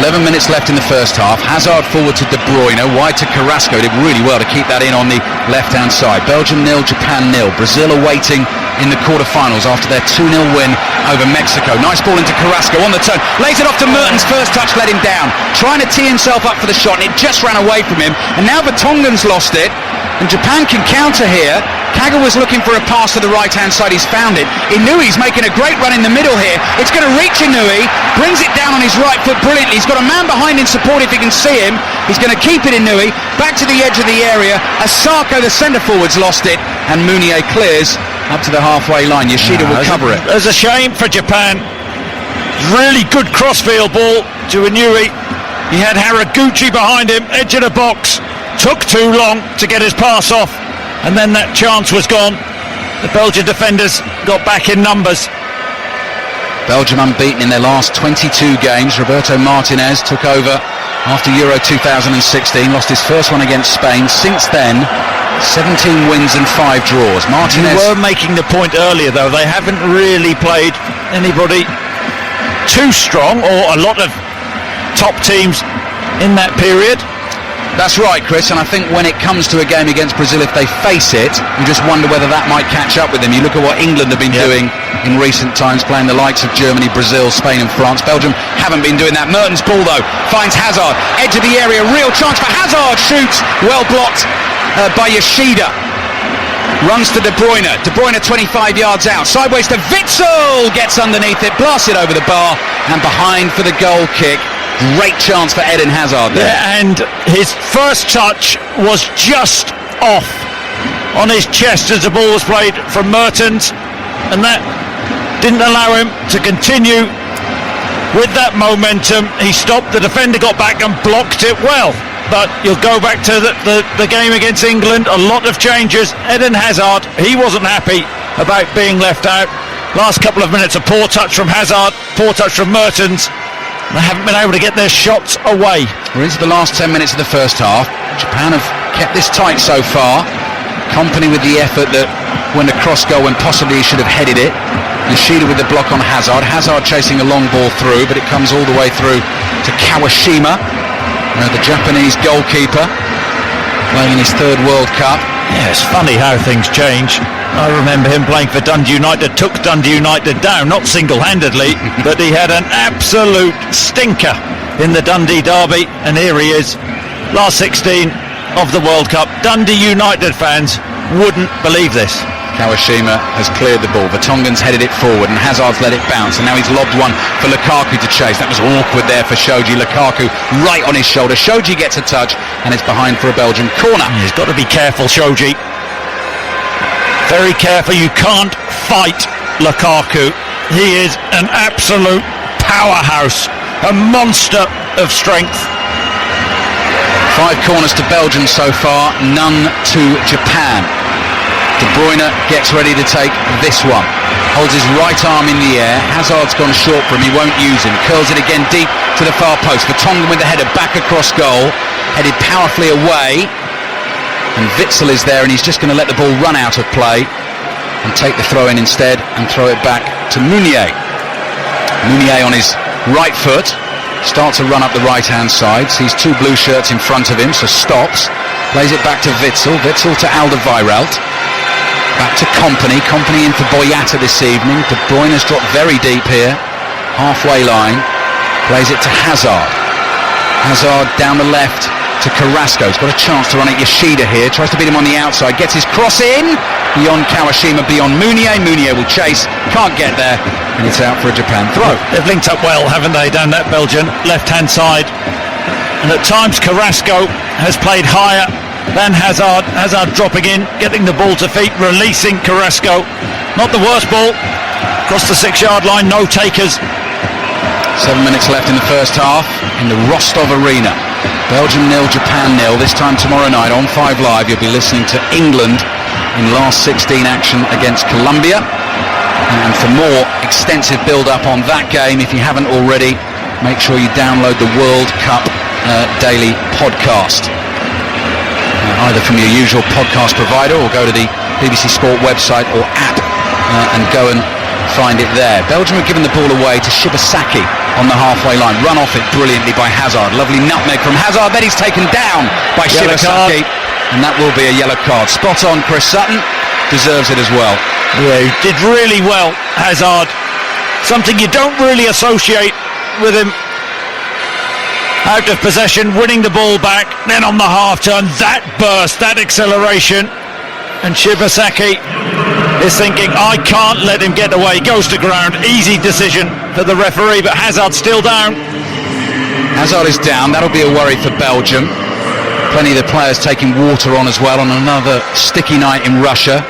11 minutes left in the first half. Hazard forward to De Bruyne, wide to Carrasco. Did really well to keep that in on the left-hand side. Belgium 0, Japan 0. Brazil awaiting in the quarter-finals after their 2-0 win over Mexico. Nice ball into Carrasco on the turn. Lays it off to Mertens. First touch let him down. Trying to tee himself up for the shot, and it just ran away from him. And now Vertonghen's lost it. And Japan can counter here. Kagawa's looking for a pass to the right-hand side. He's found it. Inui's making a great run in the middle here. It's going to reach Inui. Brings it down on his right foot brilliantly. He's got a man behind in support if he can see him. He's going to keep it Inui. Back to the edge of the area. Asako, the centre-forward's lost it. And Munier clears up to the halfway line. Yoshida will cover it. It's a shame for Japan. Really good crossfield ball to Inui. He had Haraguchi behind him, edge of the box. Took too long to get his pass off, and then that chance was gone. The Belgian defenders got back in numbers. Belgium unbeaten in their last 22 games. Roberto Martinez took over after Euro 2016, lost his first one against Spain. Since then, 17 wins and 5 draws. Martinez... You were making the point earlier, though. They haven't really played anybody too strong, or a lot of top teams in that period. That's right, Chris, and I think when it comes to a game against Brazil, if they face it, you just wonder whether that might catch up with them. You look at what England have been doing in recent times, playing the likes of Germany, Brazil, Spain and France. Belgium haven't been doing that. Mertens' ball, though, finds Hazard. Edge of the area, real chance for Hazard. Shoots, well blocked by Yoshida. Runs to De Bruyne. De Bruyne 25 yards out. Sideways to Witsel. Gets underneath it, blasts it over the bar, and behind for the goal kick. Great chance for Eden Hazard there. Yeah, and his first touch was just off on his chest as the ball was played from Mertens, and that didn't allow him to continue with that momentum. He stopped, the defender got back and blocked it well. But you'll go back to the game against England, a lot of changes. Eden Hazard, he wasn't happy about being left out. Last couple of minutes, a poor touch from Hazard, poor touch from Mertens. They haven't been able to get their shots away. We're into the last 10 minutes of the first half. Japan have kept this tight so far. Company with the effort that went a cross goal when possibly he should have headed it. Yoshida with the block on Hazard. Hazard chasing a long ball through, but it comes all the way through to Kawashima, the Japanese goalkeeper, playing in his third World Cup. Yeah, it's funny how things change. I remember him playing for Dundee United, took Dundee United down, not single-handedly, but he had an absolute stinker in the Dundee derby, and here he is, last 16 of the World Cup. Dundee United fans wouldn't believe this. Kawashima has cleared the ball. Vertonghen's headed it forward and Hazard's let it bounce, and now he's lobbed one for Lukaku to chase. That was awkward there for Shoji. Lukaku right on his shoulder. Shoji gets a touch and it's behind for a Belgian corner. He's got to be careful, Shoji. Very careful. You can't fight Lukaku. He is an absolute powerhouse, a monster of strength. 5 corners to Belgium so far, none to Japan. De Bruyne gets ready to take this one. Holds his right arm in the air. Hazard's gone short for him. He won't use him. Curls it again deep to the far post. Vertonghen with the header back across goal. Headed powerfully away. And Witsel is there, and he's just going to let the ball run out of play and take the throw in instead and throw it back to Munier. Munier on his right foot. Starts to run up the right-hand side. Sees 2 blue shirts in front of him, so stops. Plays it back to Witsel. Witsel to Alderweireld. Back to Company in for Boyata this evening. De Bruyne's dropped very deep here, halfway line. Plays it to Hazard. Hazard down the left to Carrasco. He's got a chance to run at Yoshida here. Tries to beat him on the outside. Gets his cross in. Beyond Kawashima, beyond Munier. Munier will chase. Can't get there. And it's out for a Japan throw. They've linked up well, haven't they, down that Belgian left-hand side. And at times Carrasco has played higher than Hazard. Hazard dropping in, getting the ball to feet, releasing Carrasco. Not the worst ball. Across the 6-yard line, no takers. 7 minutes left in the first half in the Rostov Arena. Belgium 0, Japan 0. This time tomorrow night on 5 Live, you'll be listening to England in last 16 action against Colombia. And for more extensive build-up on that game, if you haven't already, make sure you download the World Cup Daily Podcast. Either from your usual podcast provider or go to the BBC Sport website or app and go and find it there. Belgium have given the ball away to Shibasaki on the halfway line. Run off it brilliantly by Hazard. Lovely nutmeg from Hazard. Then he's taken down by Shibasaki. And that will be a yellow card. Spot on, Chris Sutton. Deserves it as well. Yeah, he did really well, Hazard. Something you don't really associate with him. Out of possession, winning the ball back, then on the half turn, that burst, that acceleration. And Shibasaki is thinking, I can't let him get away. Goes to ground. Easy decision for the referee, but Hazard's still down. Hazard is down. That'll be a worry for Belgium. Plenty of the players taking water on as well on another sticky night in Russia.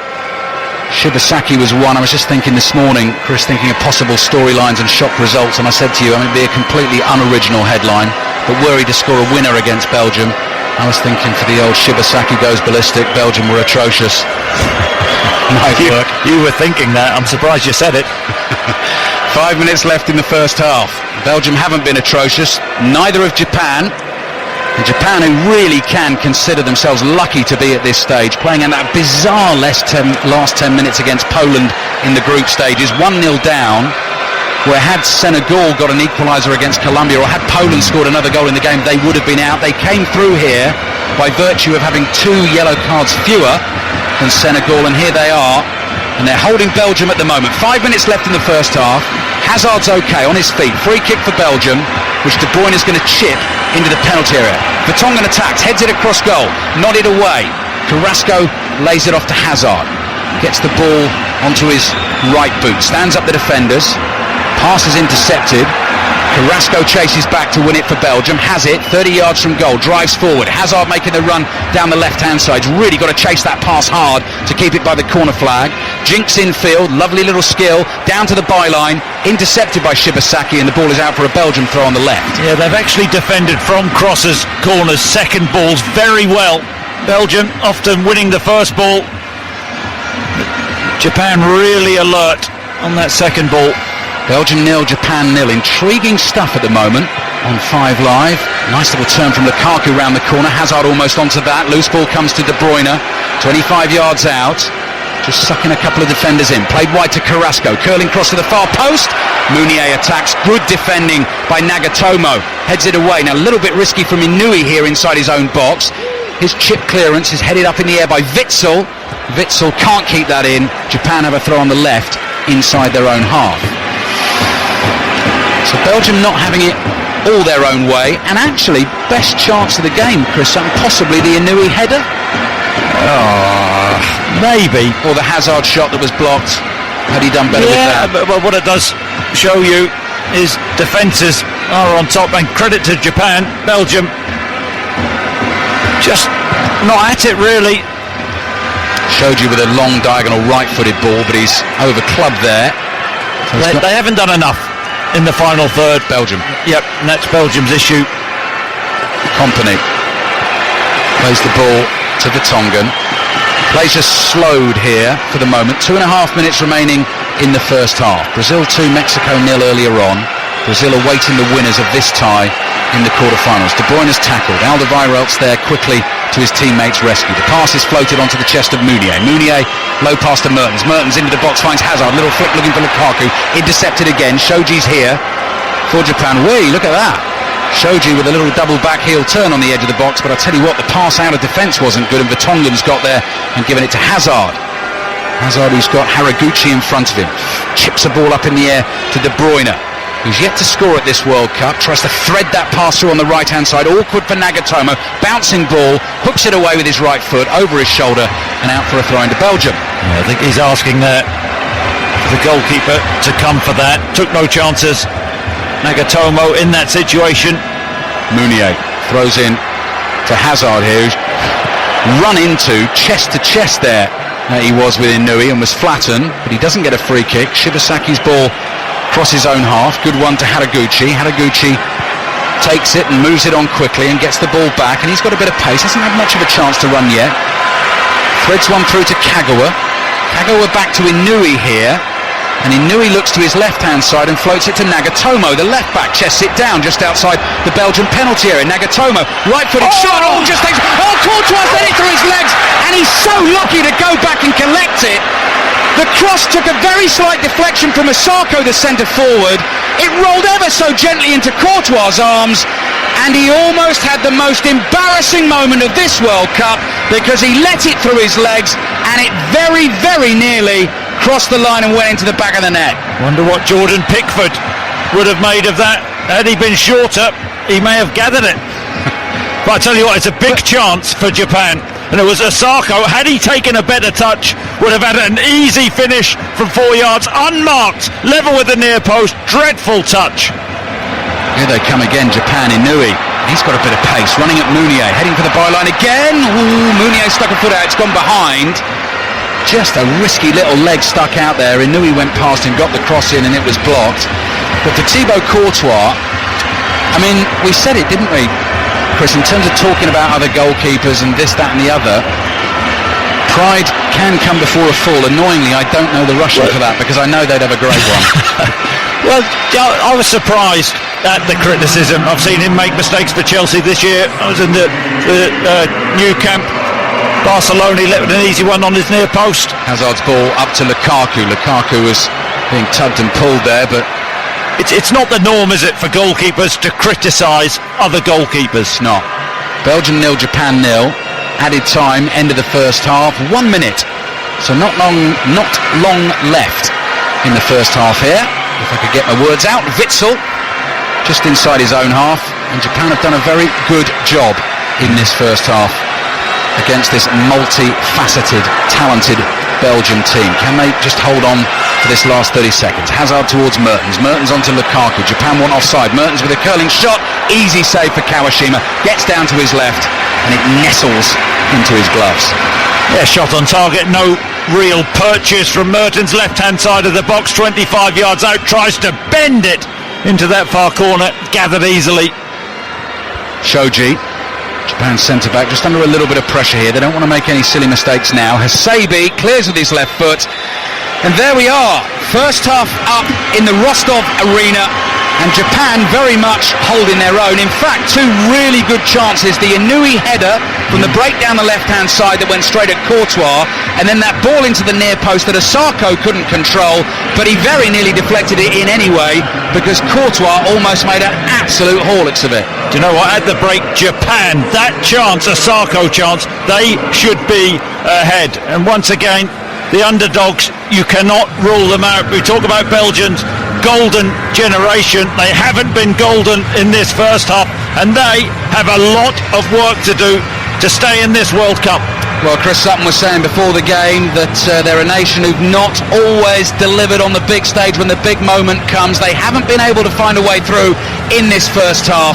Shibasaki was one. I was just thinking this morning, Chris, thinking of possible storylines and shock results, and I said to you, it'd be a completely unoriginal headline, but were he to score a winner against Belgium, I was thinking for the old Shibasaki goes ballistic, Belgium were atrocious. Nice work. You were thinking that. I'm surprised you said it. 5 minutes left in the first half. Belgium haven't been atrocious, neither of Japan. And Japan, who really can consider themselves lucky to be at this stage, playing in that bizarre last 10 minutes against Poland in the group stages, 1-0 down, where had Senegal got an equaliser against Colombia, or had Poland scored another goal in the game, they would have been out. They came through here by virtue of having 2 yellow cards fewer than Senegal, and here they are, and they're holding Belgium at the moment. 5 minutes left in the first half. Hazard's okay on his feet. Free kick for Belgium, which De Bruyne is going to chip into the penalty area. Vertonghen attacks, heads it across goal, nodded away. Carrasco lays it off to Hazard. Gets the ball onto his right boot, stands up the defenders. Pass is intercepted. Carrasco chases back to win it for Belgium. Has it, 30 yards from goal, drives forward. Hazard making the run down the left-hand side. He's really got to chase that pass hard to keep it by the corner flag. Jinks infield, lovely little skill, down to the byline, intercepted by Shibasaki, and the ball is out for a Belgium throw on the left. Yeah, they've actually defended from crosses, corners, second balls very well. Belgium often winning the first ball. Japan really alert on that second ball. Belgium 0, Japan 0. Intriguing stuff at the moment on 5 Live. Nice little turn from Lukaku round the corner. Hazard almost onto that. Loose ball comes to De Bruyne. 25 yards out. Just sucking a couple of defenders in. Played wide to Carrasco. Curling cross to the far post. Mounier attacks. Good defending by Nagatomo. Heads it away. Now a little bit risky from Inouye here inside his own box. His chip clearance is headed up in the air by Witsel. Witsel can't keep that in. Japan have a throw on the left inside their own half. So Belgium not having it all their own way, and actually best chance of the game, Chris, and possibly the Inouye header. Maybe. Or the Hazard shot that was blocked. Had he done better with that? But what it does show you is defences are on top, and credit to Japan. Belgium just not at it really. Showed you with a long diagonal right-footed ball, but he's over clubbed there. So They haven't done enough in the final third. Belgium. Yep, and that's Belgium's issue. Kompany plays the ball to Vertonghen. Plays just slowed here for the moment. 2.5 minutes remaining in the first half. Brazil 2, Mexico 0 earlier on. Brazil awaiting the winners of this tie in the quarterfinals. De Bruyne is tackled. Alderweireld's there quickly to his teammates' rescue. The pass is floated onto the chest of Mounier. Mounier low pass to Mertens. Mertens into the box, finds Hazard. Little flick looking for Lukaku. Intercepted again. Shoji's here for Japan. Whee, look at that. Shoji with a little double back heel turn on the edge of the box, but I tell you what, the pass out of defence wasn't good, and Vertonghen's got there and given it to Hazard. Hazard, who's got Haraguchi in front of him, chips a ball up in the air to De Bruyne, who's yet to score at this World Cup, tries to thread that pass through on the right-hand side. Awkward for Nagatomo. Bouncing ball, hooks it away with his right foot, over his shoulder, and out for a throw into Belgium. Yeah, I think he's asking there for the goalkeeper to come for that. Took no chances. Nagatomo in that situation. Mounier throws in to Hazard here, who's run into chest to chest there. He was with Inouye and was flattened, but he doesn't get a free kick. Shibasaki's ball across his own half. Good one to Haraguchi. Haraguchi takes it and moves it on quickly and gets the ball back, and he's got a bit of pace. Hasn't had much of a chance to run yet. Threads one through to Kagawa. Kagawa back to Inouye here, and Inouye looks to his left-hand side and floats it to Nagatomo. The left-back chests it down just outside the Belgian penalty area. Nagatomo, right-footed shot. Just takes. Courtois let it through his legs, and he's so lucky to go back and collect it. The cross took a very slight deflection from Osako, the centre-forward. It rolled ever so gently into Courtois' arms, and he almost had the most embarrassing moment of this World Cup, because he let it through his legs, and it very, very nearly crossed the line and went into the back of the net. Wonder what Jordan Pickford would have made of that. Had he been shorter, he may have gathered it. But I tell you what, it's a big chance for Japan. and it was Osako. Had he taken a better touch, would have had an easy finish from 4 yards, unmarked, level with the near post. Dreadful touch. Here they come again, Japan. Inui, he's got a bit of pace, running at Mounier, heading for the byline again. Ooh, Mounier stuck a foot out, it's gone behind. Just a risky little leg stuck out there. Inui went past him, got the cross in, and it was blocked. But for Thibaut Courtois, I mean, we said it, didn't we, Chris, in terms of talking about other goalkeepers and this, that and the other, pride can come before a fall. Annoyingly, I don't know the Russian for that, because I know they'd have a great one. Well, I was surprised at the criticism. I've seen him make mistakes for Chelsea this year. I was in the new camp. Barcelona, he let an easy one on his near post. Hazard's ball up to Lukaku. Lukaku was being tugged and pulled there, but it's not the norm, is it, for goalkeepers to criticise other goalkeepers? Not. Belgium 0, Japan 0. Added time, end of the first half, 1 minute. So not long left in the first half here. If I could get my words out. Witsel just inside his own half, and Japan have done a very good job in this first half against this multi-faceted, talented Belgium team. Can they just hold on for this last 30 seconds? Hazard towards Mertens. Mertens onto Lukaku. Japan want offside. Mertens with a curling shot. Easy save for Kawashima. Gets down to his left, and it nestles into his gloves. Yeah, shot on target. No real purchase from Mertens' left-hand side of the box. 25 yards out. Tries to bend it into that far corner. Gathered easily. Shoji, Japan's centre-back, just under a little bit of pressure here. They don't want to make any silly mistakes now. Hasebe clears with his left foot. And there we are. First half up in the Rostov arena. And Japan very much holding their own. In fact, two really good chances. The Inui header from the break down the left-hand side that went straight at Courtois. And then that ball into the near post that Osako couldn't control. But he very nearly deflected it in anyway, because Courtois almost made an absolute horlicks of it. Do you know what? At the break, Japan, that chance, Osako chance, they should be ahead. And once again, the underdogs, you cannot rule them out. We talk about Belgians, golden generation. They haven't been golden in this first half, and they have a lot of work to do to stay in this World Cup. Well, Chris Sutton was saying before the game that they're a nation who've not always delivered on the big stage when the big moment comes. They haven't been able to find a way through in this first half.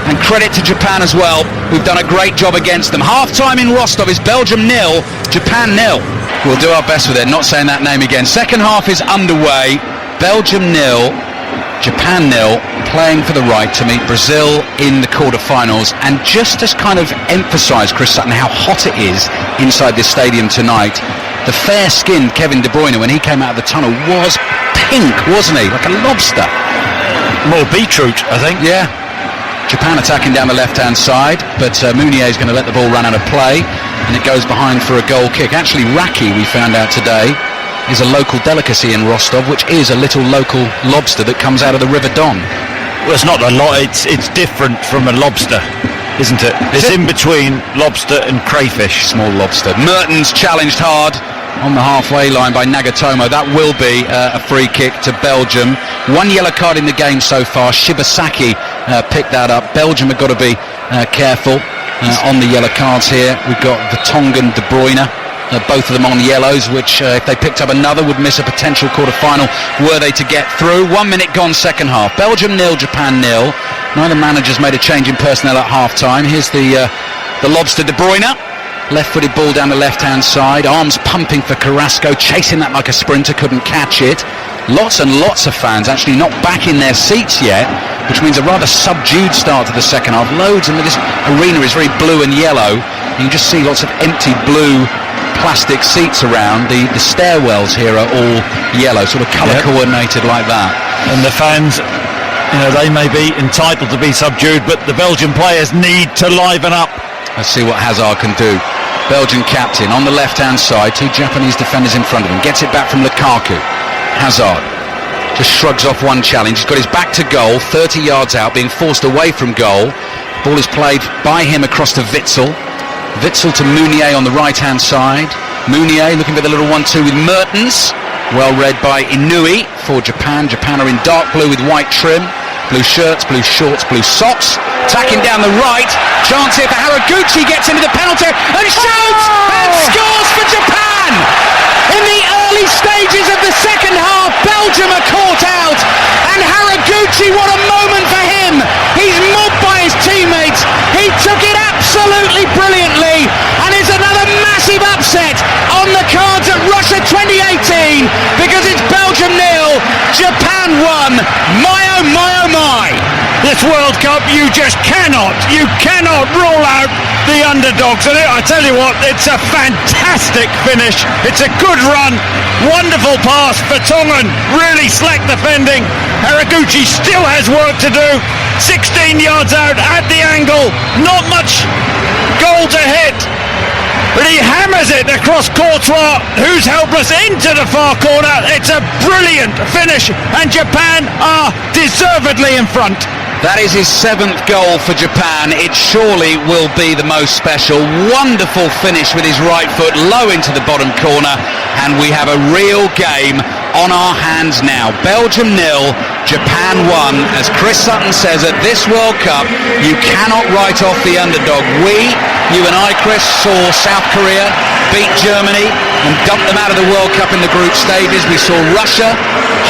And credit to Japan as well, who've done a great job against them. Half-time in Rostov is Belgium 0, Japan 0. We'll do our best with it, not saying that name again. Second half is underway. Belgium 0, Japan 0, playing for the right to meet Brazil in the quarter-finals. And just to kind of emphasise, Chris Sutton, how hot it is inside this stadium tonight, the fair-skinned Kevin De Bruyne, when he came out of the tunnel, was pink, wasn't he? Like a lobster. More beetroot, I think. Yeah. Japan attacking down the left-hand side, but Mounier is going to let the ball run out of play, and it goes behind for a goal kick. Actually, raki, we found out today, is a local delicacy in Rostov, which is a little local lobster that comes out of the River Don. Well, it's not a lot. It's different from a lobster, isn't it? It's in between lobster and crayfish. Small lobster. Mertens challenged hard on the halfway line by Nagatomo. That will be a free kick to Belgium. One yellow card in the game so far. Shibasaki picked that up. Belgium have got to be careful on the yellow cards here. We've got the Tongan De Bruyne, both of them on yellows, which if they picked up another would miss a potential quarter-final were they to get through. 1 minute gone second half. Belgium 0, Japan 0. Neither manager's made a change in personnel at half-time. Here's the lobster De Bruyne. Left-footed ball down the left-hand side. Arms pumping for Carrasco, chasing that like a sprinter, couldn't catch it. Lots and lots of fans actually not back in their seats yet, which means a rather subdued start to the second half. Loads, and this arena is very blue and yellow. You can just see lots of empty blue plastic seats around. The stairwells here are all yellow, sort of colour coordinated like that. And the fans, you know, they may be entitled to be subdued, but the Belgian players need to liven up. Let's see what Hazard can do. Belgian captain on the left-hand side, two Japanese defenders in front of him. Gets it back from Lukaku. Hazard just shrugs off one challenge. He's got his back to goal, 30 yards out, being forced away from goal. Ball is played by him across to Witsel. Witsel to Mounier on the right-hand side. Mounier looking for the little 1-2 with Mertens. Well read by Inui for Japan. Japan are in dark blue with white trim. blue shirts, blue shorts, blue socks. Tacking down the right. Chance here for Haraguchi, gets into the penalty and shoots and scores for Japan! In the early stages of the second half, Belgium are caught out, and Haraguchi, what a moment for him! He's mobbed by his teammates, he took it absolutely brilliantly, and it's another massive upset on the cards at Russia 2018, because it's Belgium 0, Japan 1. My oh my oh my! This World Cup, you cannot rule out the underdogs. And I tell you what, it's a fantastic finish. It's a good run, wonderful pass for Tongan, really slack defending. Haraguchi still has work to do. 16 yards out at the angle, not much goal to hit. But he hammers it across Courtois, who's helpless, into the far corner. It's a brilliant finish, and Japan are deservedly in front. That is his 7th goal for Japan. It surely will be the most special. Wonderful finish with his right foot, low into the bottom corner, and we have a real game on our hands now. Belgium 0, Japan 1. As Chris Sutton says, at this World Cup, you cannot write off the underdog. You and I, Chris, saw South Korea beat Germany and dump them out of the World Cup in the group stages. We saw Russia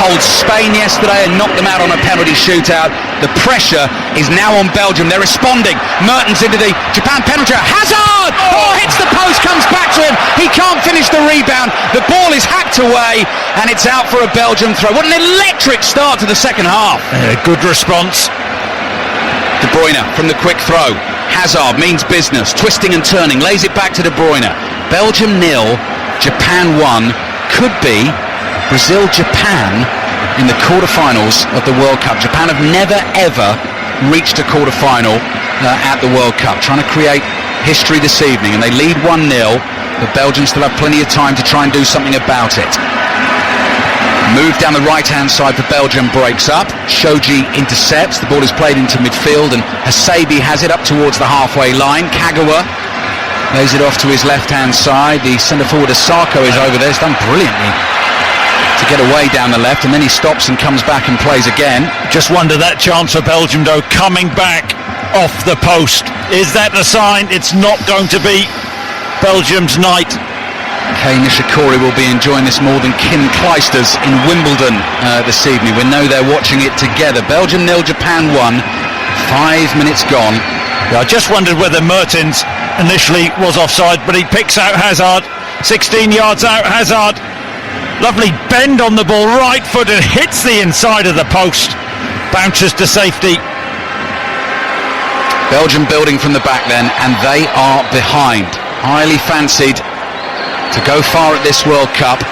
hold Spain yesterday and knock them out on a penalty shootout. The pressure is now on Belgium. They're responding. Mertens into the Japan penalty. Hazard! Oh, hits the post, comes back to him. He can't finish the rebound. The ball is hacked away, and it's out for a Belgium throw. What an electric start to the second half. Good response. De Bruyne from the quick throw. Hazard means business, twisting and turning, lays it back to De Bruyne. Belgium 0, Japan 1. Could be Brazil-Japan in the quarterfinals of the World Cup. Japan have never ever reached a quarterfinal at the World Cup. Trying to create history this evening, and they lead 1-0, but Belgium still have plenty of time to try and do something about it. Move down the right-hand side for Belgium breaks up. Shoji intercepts. The ball is played into midfield, and Hasabi has it up towards the halfway line. Kagawa lays it off to his left-hand side. The centre-forward Asako is over there. He's done brilliantly to get away down the left, and then he stops and comes back and plays again. Just wonder that chance for Belgium, though, coming back off the post. Is that the sign? It's not going to be Belgium's night. Kei Nishikori will be enjoying this more than Kim Clijsters in Wimbledon this evening. We know they're watching it together. Belgium 0, Japan 1. 5 minutes gone. I just wondered whether Mertens initially was offside, but he picks out Hazard. 16 yards out, Hazard. Lovely bend on the ball, right footed, hits the inside of the post. Bounces to safety. Belgium building from the back then, and they are behind. Highly fancied to go far at this World Cup,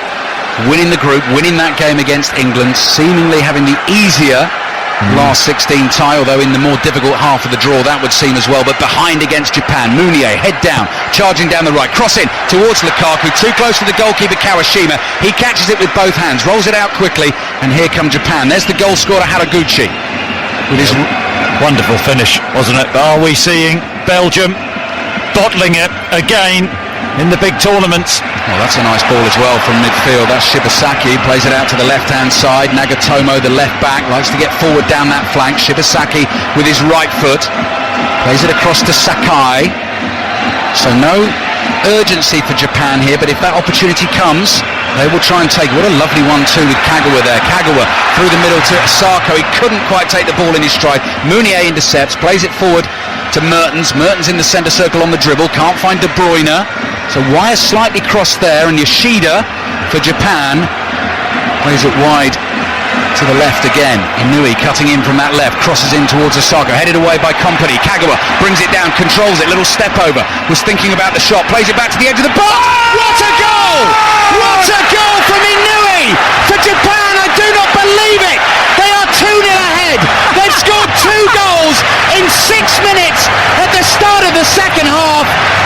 winning the group, winning that game against England, seemingly having the easier last 16 tie, although in the more difficult half of the draw that would seem as well, but behind against Japan. Meunier, head down, charging down the right, crossing towards Lukaku, too close to the goalkeeper Kawashima. He catches it with both hands, rolls it out quickly, and here come Japan. There's the goal scorer Haraguchi with his wonderful finish, wasn't it? Are we seeing Belgium bottling it again in the big tournaments? Well, that's a nice ball as well from midfield. That's Shibasaki, plays it out to the left-hand side. Nagatomo, the left back, likes to get forward down that flank. Shibasaki with his right foot, plays it across to Sakai. So no urgency for Japan here, but if that opportunity comes, they will try and take. What a lovely 1-2 with Kagawa there. Kagawa through the middle to Asako. He couldn't quite take the ball in his stride. Meunier intercepts, plays it forward to Mertens. Mertens in the centre circle on the dribble, can't find De Bruyne. So wire slightly crossed there, and Yoshida for Japan plays it wide to the left again. Inui cutting in from that left, crosses in towards Asako, headed away by Kompany. Kagawa brings it down, controls it, little step over, was thinking about the shot, plays it back to the edge of the box. What a goal! What a goal from Inui for Japan! I do not believe it! They are 2-0 ahead. They've scored 2 goals in 6 minutes at the start of the second half.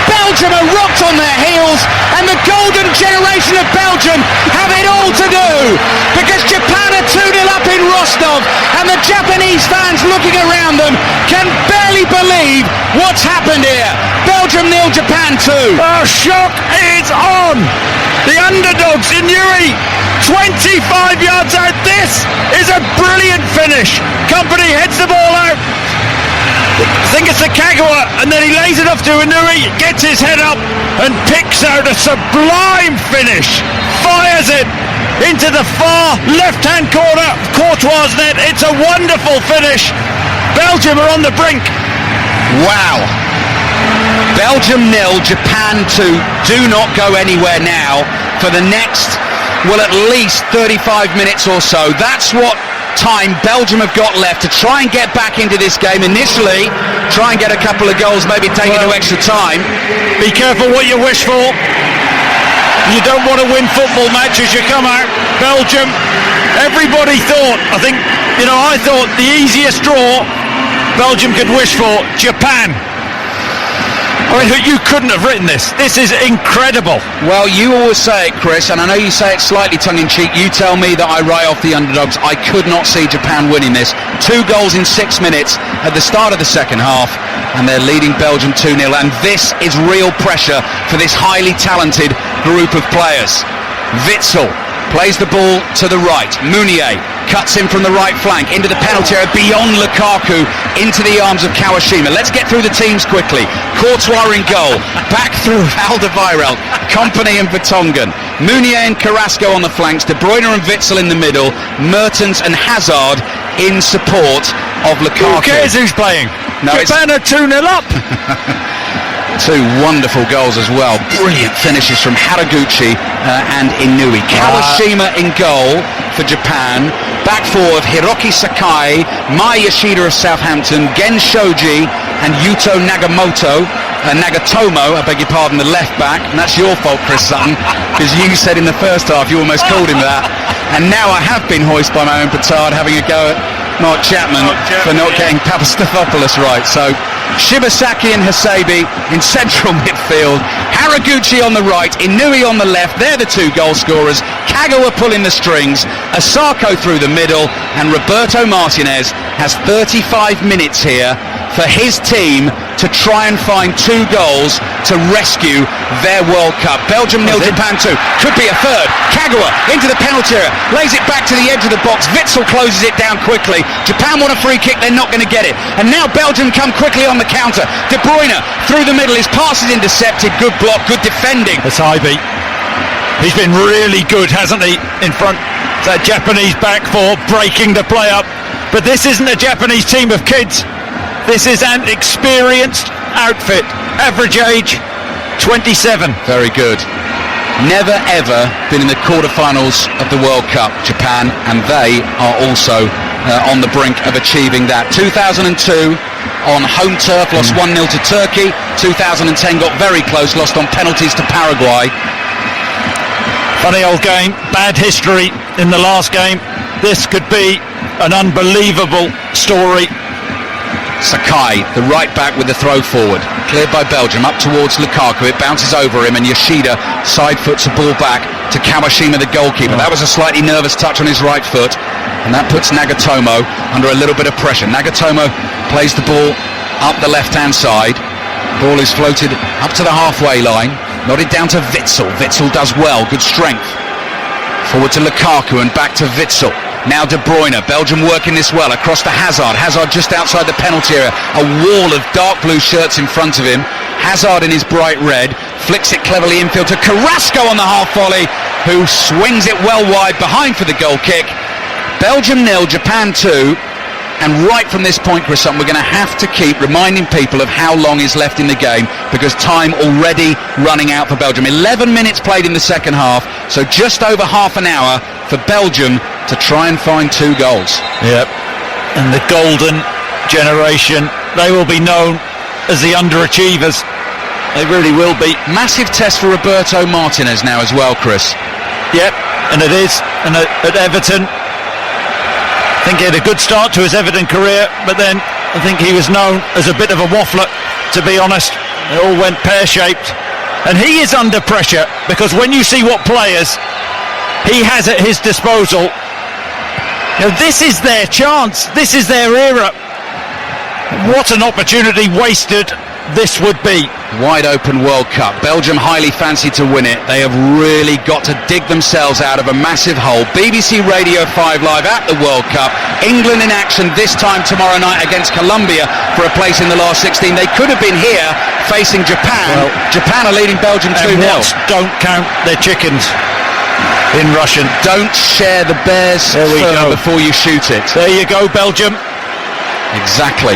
Belgium are rocked on their heels, and the golden generation of Belgium have it all to do, because Japan are 2-0 up in Rostov, and the Japanese fans looking around them can barely believe what's happened here. Belgium 0, Japan 2. Oh, shock is on! The underdogs, Inui, 25 yards out. This is a brilliant finish. Company heads the ball out. I think it's the Kagawa, and then he lays it off to Inui, gets his head up and picks out a sublime finish, fires it into the far left-hand corner, Courtois' net. It's a wonderful finish. Belgium are on the brink. Wow. Belgium 0, Japan 2. Do not go anywhere now for the next, well, at least 35 minutes or so. That's what time Belgium have got left to try and get back into this game. Initially, try and get a couple of goals, maybe take it to extra time. Be careful what you wish for. You don't want to win football matches. You come out, Belgium. Everybody thought, I thought the easiest draw Belgium could wish for, Japan. I mean, you couldn't have written this. This is incredible. Well, you always say it, Chris, and I know you say it slightly tongue-in-cheek. You tell me that I write off the underdogs. I could not see Japan winning this. 2 goals in 6 minutes at the start of the second half, and they're leading Belgium 2-0. And this is real pressure for this highly talented group of players. Witsel plays the ball to the right. Meunier cuts in from the right flank into the penalty area beyond Lukaku into the arms of Kawashima. Let's get through the teams quickly. Courtois in goal, back through Alderweireld, Kompany and Vertonghen, Meunier and Carrasco on the flanks, De Bruyne and Witsel in the middle, Mertens and Hazard in support of Lukaku. Who cares who's playing? No, Japan are 2-0 up. 2 wonderful goals as well. Brilliant finishes from Haraguchi and Inui. Kawashima in goal for Japan. Back four of Hiroki Sakai, Mai Yoshida of Southampton, Gen Shoji and Yuto Nagatomo, I beg your pardon, the left back. And that's your fault, Chris Sutton, because you said in the first half you almost called him that. And now I have been hoisted by my own petard, having a go at Mark Chapman for not getting Papastathopoulos right. So Shibasaki and Hasebe in central midfield, Haraguchi on the right, Inui on the left. They're the 2 goal scorers. Kagawa pulling the strings, Asako through the middle, and Roberto Martinez has 35 minutes here for his team to try and find 2 goals to rescue their World Cup. Belgium 0, Japan 2. Could be a third. Kagawa into the penalty area, lays it back to the edge of the box. Witsel closes it down quickly. Japan want a free kick, they're not going to get it. And now Belgium come quickly on the counter. De Bruyne through the middle, his pass is intercepted. Good block, good defending. Hasebe, he's been really good, hasn't he, in front. That Japanese back four breaking the play up. But this isn't a Japanese team of kids. This is an experienced outfit. Average age 27. Very good. Never ever been in the quarterfinals of the World Cup, Japan, and they are also on the brink of achieving that. 2002 on home turf, lost 1-0 to Turkey. 2010 got very close, lost on penalties to Paraguay. Funny old game, bad history in the last game. This could be an unbelievable story. Sakai, the right back with the throw forward, cleared by Belgium up towards Lukaku. It bounces over him and Yoshida side foots a ball back to Kawashima, the goalkeeper. That was a slightly nervous touch on his right foot, and that puts Nagatomo under a little bit of pressure. Nagatomo plays the ball up the left hand side. Ball is floated up to the halfway line, nodded down to Witsel. Witsel does well, good strength. Forward to Lukaku and back to Witsel. Now De Bruyne, Belgium working this well, across to Hazard. Hazard just outside the penalty area. A wall of dark blue shirts in front of him. Hazard in his bright red, flicks it cleverly infield to Carrasco on the half volley, who swings it well wide behind for the goal kick. Belgium 0, Japan 2. And right from this point, Chris, we're going to have to keep reminding people of how long is left in the game, because time already running out for Belgium. 11 minutes played in the second half, so just over half an hour for Belgium to try and find 2 goals. Yep. And the golden generation, they will be known as the underachievers. They really will be. Massive test for Roberto Martinez now as well, Chris. Yep, and it is. And at Everton, I think he had a good start to his Everton career, but then I think he was known as a bit of a waffler, to be honest. It all went pear-shaped. And he is under pressure, because when you see what players he has at his disposal, you know, this is their chance, this is their era. What an opportunity wasted this would be. Wide open World Cup. Belgium highly fancied to win it. They have really got to dig themselves out of a massive hole. BBC Radio 5 Live at the World Cup. England in action this time tomorrow night against Colombia for a place in the last 16. They could have been here facing Japan. Well, Japan are leading Belgium 2-0. Don't count their chickens in Russian. Don't share the bear's fur before you shoot it. There you go, Belgium. Exactly.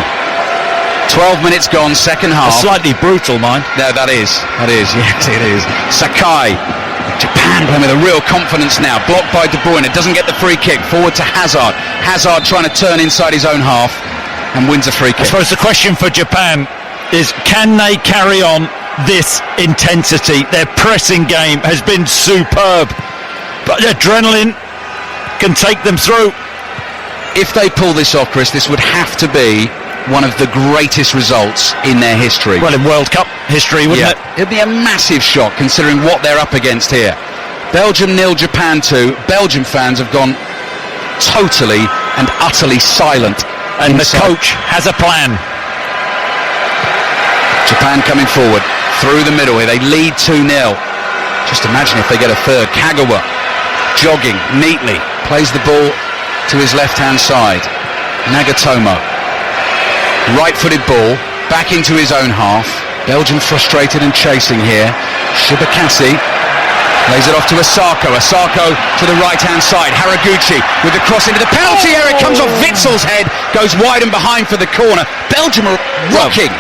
12 minutes gone, second half. Slightly brutal, mind. No, that is. Yes, it is. Sakai. Japan playing with a real confidence now. Blocked by De Bruyne. Doesn't get the free kick. Forward to Hazard. Hazard trying to turn inside his own half and wins a free kick. I suppose the question for Japan is, can they carry on this intensity? Their pressing game has been superb, but adrenaline can take them through. If they pull this off, Chris, this would have to be one of the greatest results in their history. Well, in World Cup history, wouldn't it? It'd be a massive shock considering what they're up against here. Belgium 0, Japan 2. Belgium fans have gone totally and utterly silent. And the coach has a plan. Japan coming forward through the middle here. They lead 2-0. Just imagine if they get a third. Kagawa jogging neatly, plays the ball to his left-hand side. Nagatomo. Right-footed ball, back into his own half. Belgium frustrated and chasing here. Shibakasi lays it off to Asako. Asako to the right-hand side. Haraguchi with the cross into the penalty area. It comes off Witzel's head, goes wide and behind for the corner. Belgium are rocking.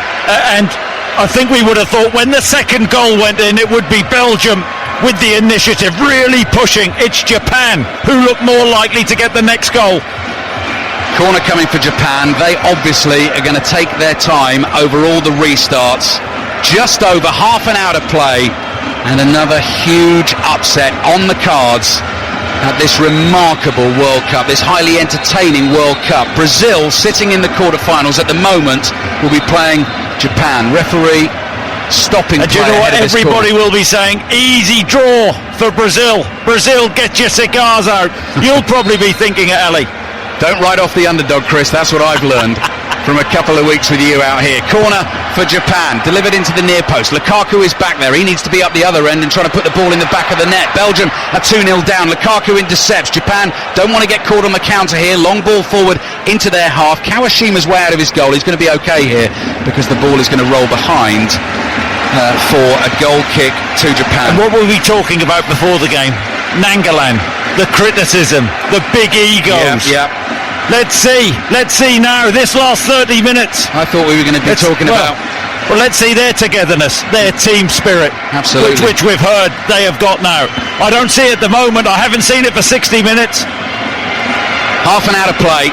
And I think we would have thought when the second goal went in, it would be Belgium with the initiative, really pushing. It's Japan who look more likely to get the next goal. Corner coming for Japan. They obviously are going to take their time over all the restarts. Just over half an hour to play, and another huge upset on the cards at this remarkable World Cup, this highly entertaining World Cup. Brazil, sitting in the quarterfinals at the moment, will be playing Japan. Referee stopping play. Do you know what ahead of everybody will be saying? Easy draw for Brazil. Brazil, get your cigars out. You'll probably be thinking it, Ellie. Don't write off the underdog, Chris. That's what I've learned from a couple of weeks with you out here. Corner for Japan, delivered into the near post. Lukaku is back there. He needs to be up the other end and trying to put the ball in the back of the net. Belgium are 2-0 down. Lukaku intercepts. Japan don't want to get caught on the counter here. Long ball forward into their half. Kawashima's way out of his goal. He's going to be okay here because the ball is going to roll behind for a goal kick to Japan. And what were we talking about before the game? Nangalan, the criticism, the big egos. Yeah. Let's see now, this last 30 minutes. I thought we were going to be talking about... Well, let's see their togetherness, their team spirit. Absolutely. Which we've heard they have got now. I don't see it at the moment. I haven't seen it for 60 minutes. Half an hour to play.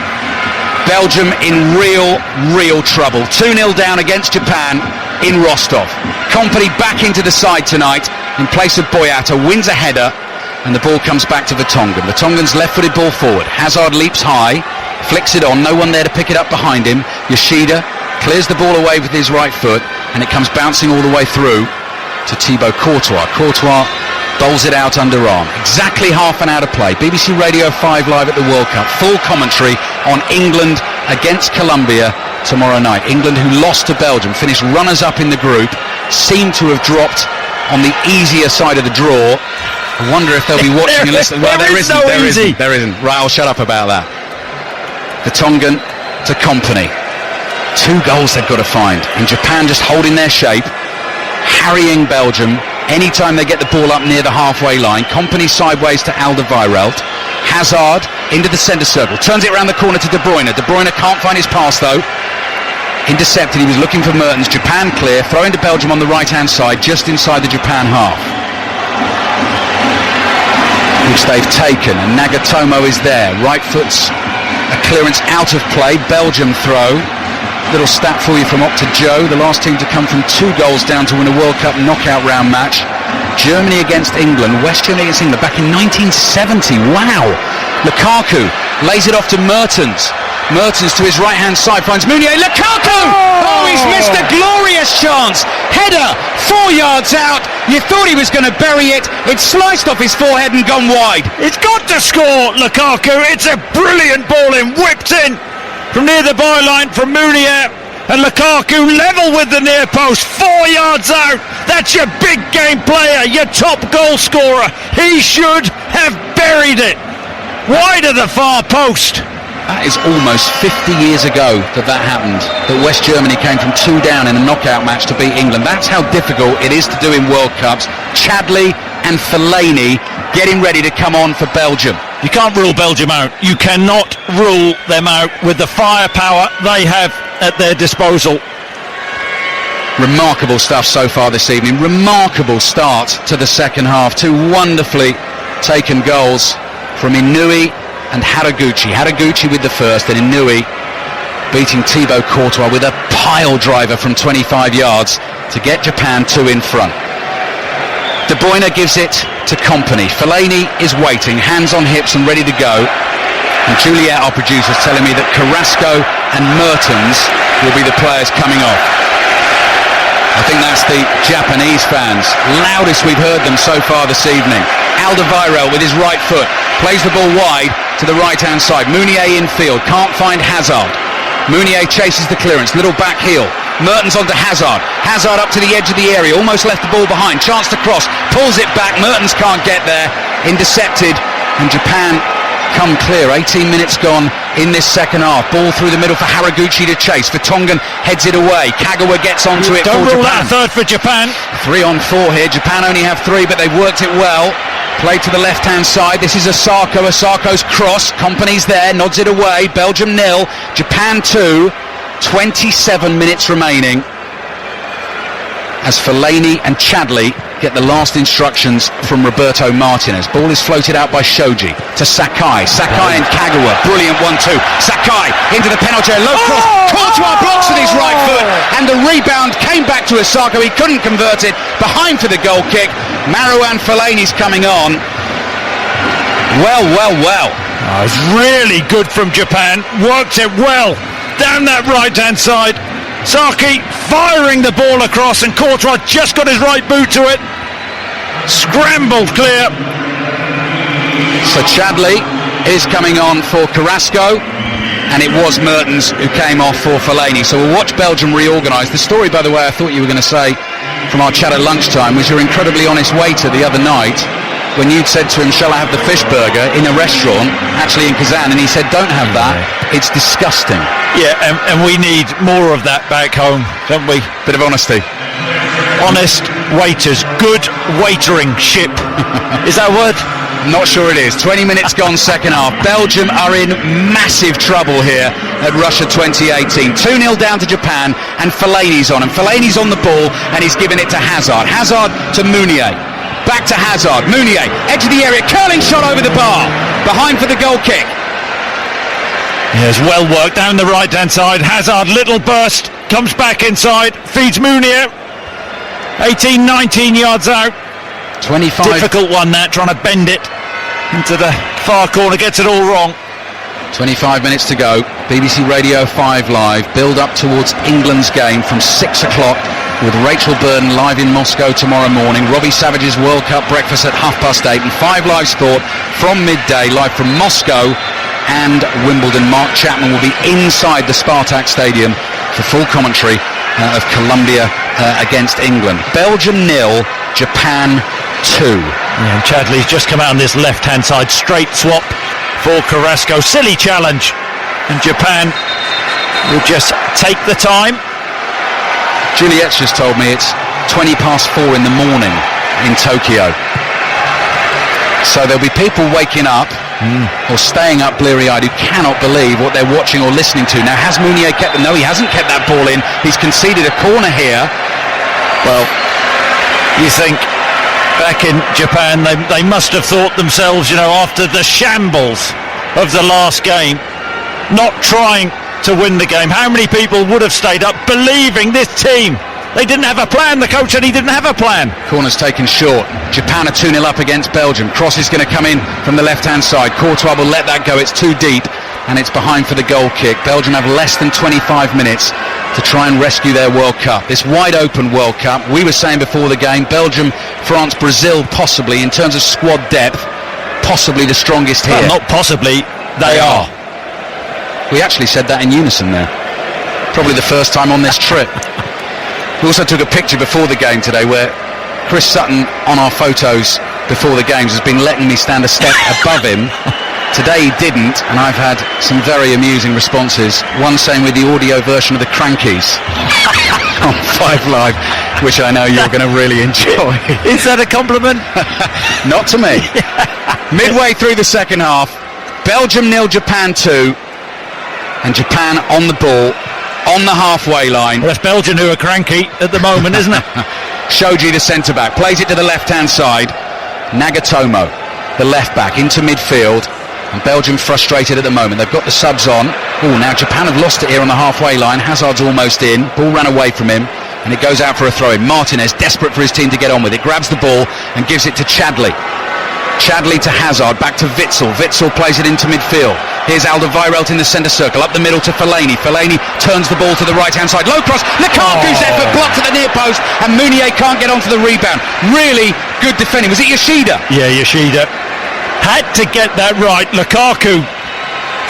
Belgium in real trouble. 2-0 down against Japan in Rostov. Kompany back into the side tonight in place of Boyata, wins a header, and the ball comes back to Vertonghen. Vertonghen's left-footed ball forward. Hazard leaps high, flicks it on, no one there to pick it up behind him. Yoshida clears the ball away with his right foot, and it comes bouncing all the way through to Thibaut Courtois. Courtois bowls it out underarm. Exactly half an hour to play. BBC Radio 5 Live at the World Cup. Full commentary on England against Colombia tomorrow night. England, who lost to Belgium, finished runners-up in the group, seem to have dropped on the easier side of the draw. I wonder if they'll be watching and listening. Well, there isn't. Right, I'll shut up about that. Vertonghen to Kompany. 2 goals they've got to find. And Japan just holding their shape, harrying Belgium anytime they get the ball up near the halfway line. Kompany sideways to Alderweireld. Hazard into the centre circle. Turns it around the corner to De Bruyne. De Bruyne can't find his pass though. Intercepted. He was looking for Mertens. Japan clear. Throwing to Belgium on the right-hand side, just inside the Japan half, which they've taken, and Nagatomo is there. Right foot's a clearance out of play. Belgium throw. Little stat for you from Opta Joe, the last team to come from 2 goals down to win a World Cup knockout round match. Germany against England, West Germany against England back in 1970. Wow! Lukaku lays it off to Mertens. Mertens to his right-hand side finds Meunier. Lukaku! Oh, he's missed a glorious chance. Header, 4 yards out. You thought he was going to bury it. It sliced off his forehead and gone wide. It's got to score, Lukaku. It's a brilliant ball in, whipped in from near the byline from Meunier. And Lukaku level with the near post, 4 yards out. That's your big game player, your top goal scorer. He should have buried it wide of the far post. That is almost 50 years ago that happened, that West Germany came from 2 down in a knockout match to beat England. That's how difficult it is to do in World Cups. Chadli and Fellaini getting ready to come on for Belgium. You can't rule Belgium out. You cannot rule them out with the firepower they have at their disposal. Remarkable stuff so far this evening. Remarkable start to the second half. 2 wonderfully taken goals from Inouye and Haraguchi. Haraguchi with the first, and Inouye beating Thibaut Courtois with a pile driver from 25 yards to get Japan 2 in front. De Bruyne gives it to Kompany. Fellaini is waiting, hands on hips and ready to go. And Juliet, our producer, is telling me that Carrasco and Mertens will be the players coming off. I think that's the Japanese fans. Loudest we've heard them so far this evening. Alderweireld with his right foot plays the ball wide to the right hand side. Meunier infield, can't find Hazard. Meunier chases the clearance, little back heel. Mertens onto Hazard. Hazard up to the edge of the area, almost left the ball behind. Chance to cross, pulls it back. Mertens can't get there. Intercepted, and Japan come clear. 18 minutes gone in this second half. Ball through the middle for Haraguchi to chase. Vertonghen heads it away. Kagawa gets onto it. Don't for rule Japan. out a third for Japan. 3 on 4 here. Japan only have 3, but they've worked it well. Played to the left-hand side. This is Osako. Osako's cross. Kompany's there. Nods it away. Belgium 0. Japan 2. 27 minutes remaining as Fellaini and Chadli get the last instructions from Roberto Martinez. Ball is floated out by Shoji to Sakai. Sakai and Kagawa. Brilliant 1-2. Sakai into the penalty. Low cross. Courtois blocks with his right foot. And the rebound came back to Osako. He couldn't convert it. Behind for the goal kick. Marouane Fellaini's coming on. Well. Oh, it's really good from Japan. Worked it well. Down that right-hand side. Saki firing the ball across, and Courtois just got his right boot to it. Scrambled clear. So Chadli is coming on for Carrasco, and it was Mertens who came off for Fellaini. So we'll watch Belgium reorganise. The story, by the way, I thought you were going to say from our chat at lunchtime was your incredibly honest waiter the other night when you'd said to him, shall I have the fish burger in a restaurant, actually in Kazan, and he said, don't have that, it's disgusting. Yeah, and we need more of that back home, don't we? Bit of honesty. Honest waiters, good waitering ship. Is that a word? Not sure it is. 20 minutes gone second half. Belgium are in massive trouble here at Russia 2018. 2-0 down to Japan, and Fellaini's on. And Fellaini's on the ball, and he's giving it to Hazard. Hazard to Meunier. Back to Hazard. Meunier, edge of the area, curling shot over the bar. Behind for the goal kick. Yes, well worked down the right-hand side. Hazard, little burst, comes back inside, feeds Meunier. 18, 19 yards out. 25. Difficult one that, trying to bend it into the far corner, gets it all wrong. 25 minutes to go. BBC Radio 5 Live. Build up towards England's game from 6 o'clock with Rachel Burden live in Moscow tomorrow morning. Robbie Savage's World Cup breakfast at 8:30. And 5 Live Sport from midday, live from Moscow and Wimbledon. Mark Chapman will be inside the Spartak Stadium for full commentary of Colombia against England. Belgium 0, Japan 2. Yeah, and Chadley's just come out on this left-hand side, straight swap for Carrasco. Silly challenge, and Japan will just take the time. Juliet's just told me it's 4:20 in the morning in Tokyo. So there'll be people waking up or staying up bleary-eyed who cannot believe what they're watching or listening to. Now, has Meunier kept... No, he hasn't kept that ball in. He's conceded a corner here. Well, you think back in Japan they must have thought themselves, after the shambles of the last game, not trying to win the game. How many people would have stayed up believing this team? They didn't have a plan. The coach said he didn't have a plan. Corner's taken short. Japan are 2-0 up against Belgium. Cross is going to come in from the left-hand side. Courtois will let that go. It's too deep, and it's behind for the goal kick. Belgium have less than 25 minutes to try and rescue their World Cup. This wide-open World Cup, we were saying before the game, Belgium, France, Brazil, possibly, in terms of squad depth, possibly the strongest here. Well, not possibly, they are. We actually said that in unison there. Probably the first time on this trip. We also took a picture before the game today where Chris Sutton, on our photos before the games, has been letting me stand a step above him. Today he didn't, and I've had some very amusing responses. One saying with the audio version of the Crankies on 5 Live, which I know you're going to really enjoy. Is that a compliment? Not to me. Midway through the second half, Belgium 0, Japan 2, and Japan on the ball, on the halfway line. Well, that's Belgium who are cranky at the moment, isn't it? Shoji, the centre-back, plays it to the left-hand side. Nagatomo, the left-back, into midfield. And Belgium frustrated at the moment. They've got the subs on. Oh, now Japan have lost it here on the halfway line. Hazard's almost in. Ball ran away from him, and it goes out for a throw-in. Martinez, desperate for his team to get on with it, grabs the ball and gives it to Chadli. Chadli to Hazard, back to Witsel. Witsel plays it into midfield. Here's Alderweireld in the centre circle, up the middle to Fellaini. Fellaini turns the ball to the right-hand side. Low cross, Lukaku's effort blocked at the near post, and Meunier can't get onto the rebound. Really good defending. Was it Yoshida? Yeah, Yoshida had to get that right. Lukaku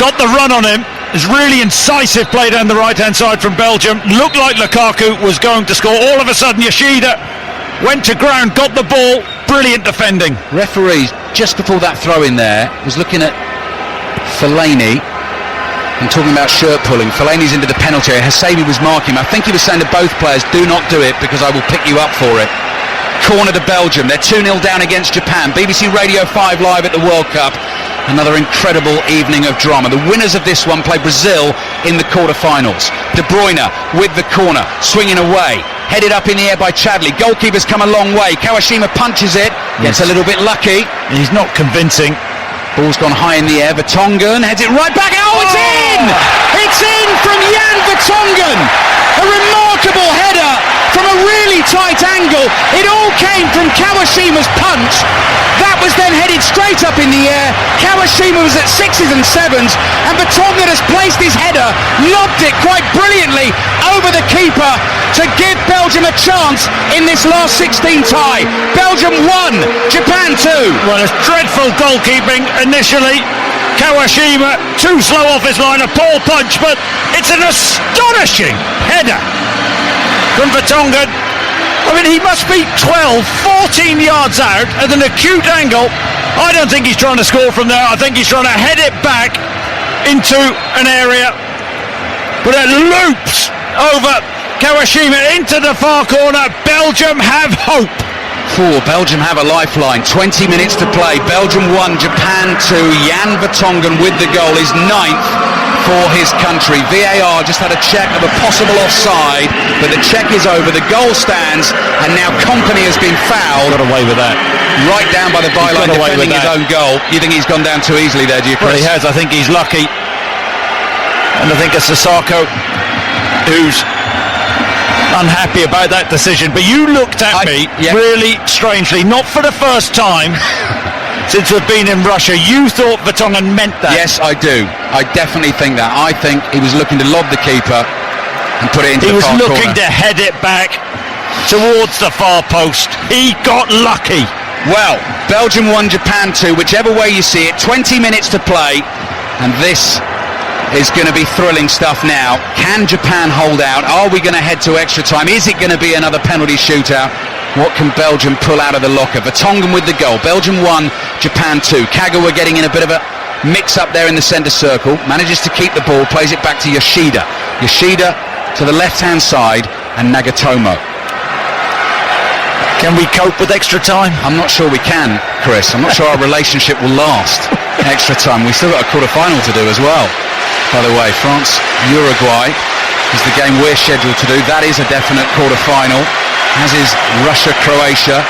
got the run on him. It's really incisive play down the right-hand side from Belgium. Looked like Lukaku was going to score. All of a sudden, Yoshida went to ground, got the ball. Brilliant defending. Referee, just before that throw in there, was looking at Fellaini and talking about shirt pulling. Fellaini's into the penalty area. Hasabi was marking him. I think he was saying to both players, do not do it because I will pick you up for it. Corner to Belgium. They're 2-0 down against Japan. BBC Radio 5 Live at the World Cup. Another incredible evening of drama. The winners of this one play Brazil in the quarter-finals. De Bruyne with the corner, swinging away. Headed up in the air by Chadli. Goalkeeper's come a long way. Kawashima punches it. Gets a little bit lucky. He's not convincing. Ball's gone high in the air. Vertonghen heads it right back. Oh, it's in! It's in from Jan Vertonghen. A remarkable header from a really tight angle. It all came from Kawashima's punch. That was then headed straight up in the air. Kawashima was at 6s and 7s, and Vertonghen has placed his header, lobbed it quite brilliantly over the keeper to give Belgium a chance in this last 16 tie. Belgium 1, Japan 2. Well, it's dreadful goalkeeping initially. Kawashima too slow off his line, a poor punch, but it's an astonishing header from Vertonghen. I mean, he must be 12, 14 yards out at an acute angle. I don't think he's trying to score from there. I think he's trying to head it back into an area, but it loops over Kawashima into the far corner. Belgium have hope. Belgium have a lifeline. 20 minutes to play. Belgium 1, Japan 2. Jan Vertonghen with the goal is 9th for his country. VAR just had a check of a possible offside, but the check is over. The goal stands, and now Kompany has been fouled. Got away with that. Right down by the byline, defending his own goal. You think he's gone down too easily there, do you, Chris? Well, he has. I think he's lucky. And I think it's Sissoko who's unhappy about that decision. But you looked at me really strangely, not for the first time since we've been in Russia. You thought Vertonghen meant that. Yes, I do. I definitely think that. I think he was looking to lob the keeper and put it into the far corner. He was looking to head it back towards the far post. He got lucky. Well, Belgium 1, Japan 2, whichever way you see it. 20 minutes to play, and this is going to be thrilling stuff now. Can Japan hold out? Are we going to head to extra time? Is it going to be another penalty shootout? What can Belgium pull out of the locker? Vertonghen with the goal. Belgium 1, Japan 2. Kagawa getting in a bit of a mix-up there in the centre circle. Manages to keep the ball, plays it back to Yoshida. Yoshida to the left-hand side, and Nagatomo. Can we cope with extra time? I'm not sure we can, Chris. I'm not sure our relationship will last extra time. We've still got a quarter-final to do as well. By the way, France-Uruguay is the game we're scheduled to do. That is a definite quarter-final, as is Russia-Croatia.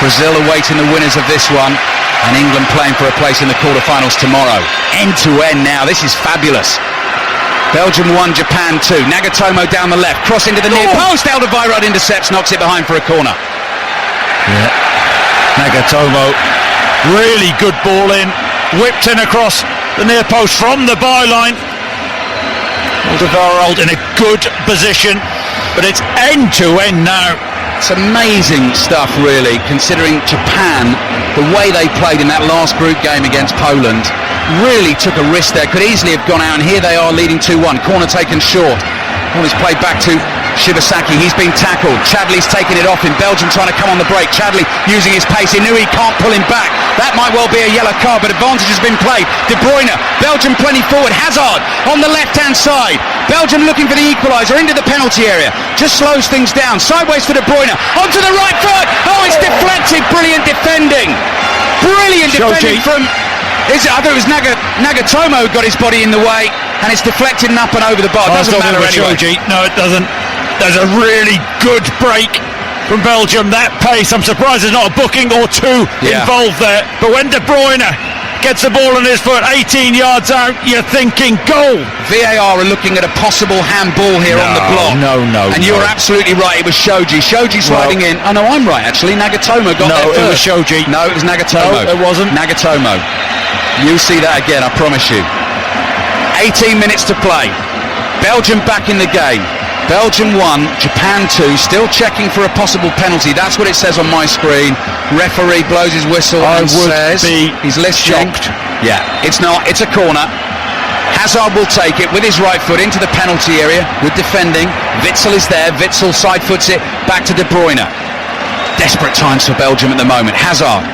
Brazil awaiting the winners of this one, and England playing for a place in the quarter-finals tomorrow. End-to-end now. This is fabulous. Belgium 1, Japan 2. Nagatomo down the left, cross into the near post. Alderweireld intercepts, knocks it behind for a corner. Yeah. Nagatomo, really good ball in, whipped in across the near post from the byline. Alderweireld in a good position, but it's end-to-end now. It's amazing stuff, really, considering Japan, the way they played in that last group game against Poland, really took a risk there. Could easily have gone out, and here they are leading 2-1. Corner taken short Well, it's played back to Shibasaki. He's been tackled. Chadley's taking it off him. Belgium trying to come on the break. Chadley using his pace. He knew he can't pull him back. That might well be a yellow card, but advantage has been played. De Bruyne, Belgium plenty forward. Hazard on the left-hand side. Belgium looking for the equaliser into the penalty area. Just slows things down. Sideways to De Bruyne. Onto the right foot. Oh, it's deflected. Brilliant defending. Brilliant defending from... I thought it was Nagatomo who got his body in the way, and it's deflected and up and over the bar. It doesn't matter anyway. No, it doesn't. There's a really good break from Belgium. That pace, I'm surprised there's not a booking or two involved there. But when De Bruyne gets the ball on his foot 18 yards out, you're thinking goal. VAR are looking at a possible handball here on the block. No. And you're absolutely right, it was Shoji. Shoji sliding in. Oh no, I'm right actually. Nagatomo got there first. No, it was Shoji. No, it was Nagatomo. No, it wasn't. Nagatomo. You'll see that again, I promise you. 18 minutes to play. Belgium back in the game. Belgium 1, Japan 2, still checking for a possible penalty. That's what it says on my screen. Referee blows his whistle and says he's listening. Shocked. Yeah, it's not. It's a corner. Hazard will take it with his right foot into the penalty area. Good defending. Witsel is there. Witsel side foots it back to De Bruyne. Desperate times for Belgium at the moment. Hazard,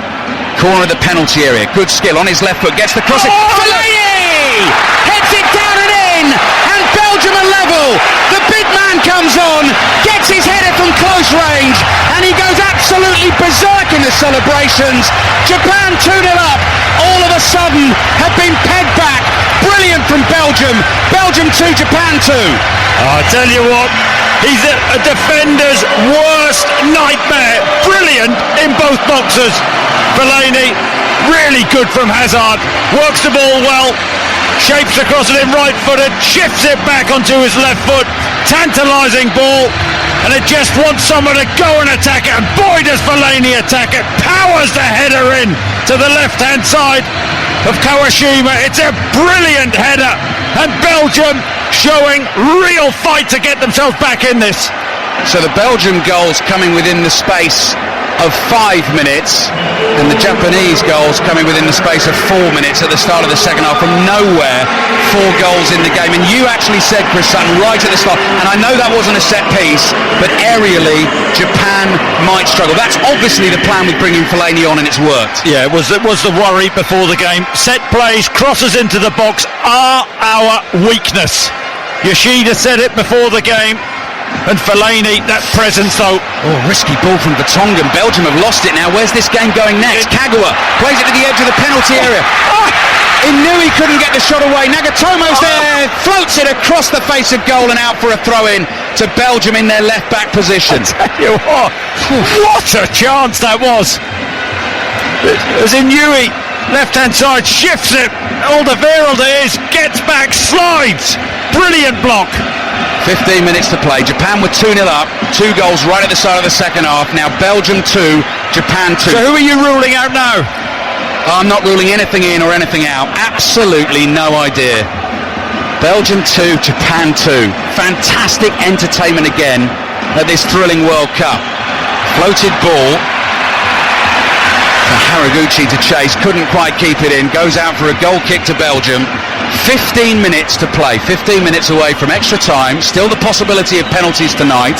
corner of the penalty area. Good skill on his left foot. Gets the cross. Fellaini heads it down and in, and Belgium are level. The big man comes on, gets his header from close range, and he goes absolutely berserk in the celebrations. Japan 2-0 up. All of a sudden have been pegged back. Brilliant from Belgium. Belgium 2, Japan 2. I tell you what, he's a defender's worst nightmare. Brilliant in both boxes. Fellaini, really good from Hazard. Works the ball well. Shapes across it in right-footed. Shifts it back onto his left foot. Tantalising ball. And it just wants someone to go and attack it. And boy, does Fellaini attack it. Powers the header in to the left-hand side of Kawashima. It's a brilliant header. And Belgium showing real fight to get themselves back in this. So the Belgium goals coming within the space of 5 minutes, and the Japanese goals coming within the space of 4 minutes at the start of the second half. From nowhere, 4 goals in the game. And you actually said, Chris Sutton, right at the start, and I know that wasn't a set piece, but aerially Japan might struggle. That's obviously the plan with bringing Fellaini on, and it's worked. Yeah, it was the worry before the game. Set plays, crosses into the box are our weakness. Yoshida said it before the game. And Fellaini, that presence though. Oh, risky ball from Vertonghen. Belgium have lost it now. Where's this game going next? Kagawa plays it to the edge of the penalty area. He knew he couldn't get the shot away. Nagatomo's there, floats it across the face of goal and out for a throw-in to Belgium in their left-back position. I tell you what a chance that was. As Inui, left-hand side, shifts it. Alderweireld is, gets back, slides. Brilliant block. 15 minutes to play. Japan were 2-0 up. 2 goals right at the start of the second half. Now Belgium 2, Japan 2. So who are you ruling out now? I'm not ruling anything in or anything out. Absolutely no idea. Belgium 2, Japan 2. Fantastic entertainment again at this thrilling World Cup. Floated ball for Haraguchi to chase. Couldn't quite keep it in. Goes out for a goal kick to Belgium. 15 minutes to play, 15 minutes away from extra time. Still the possibility of penalties tonight.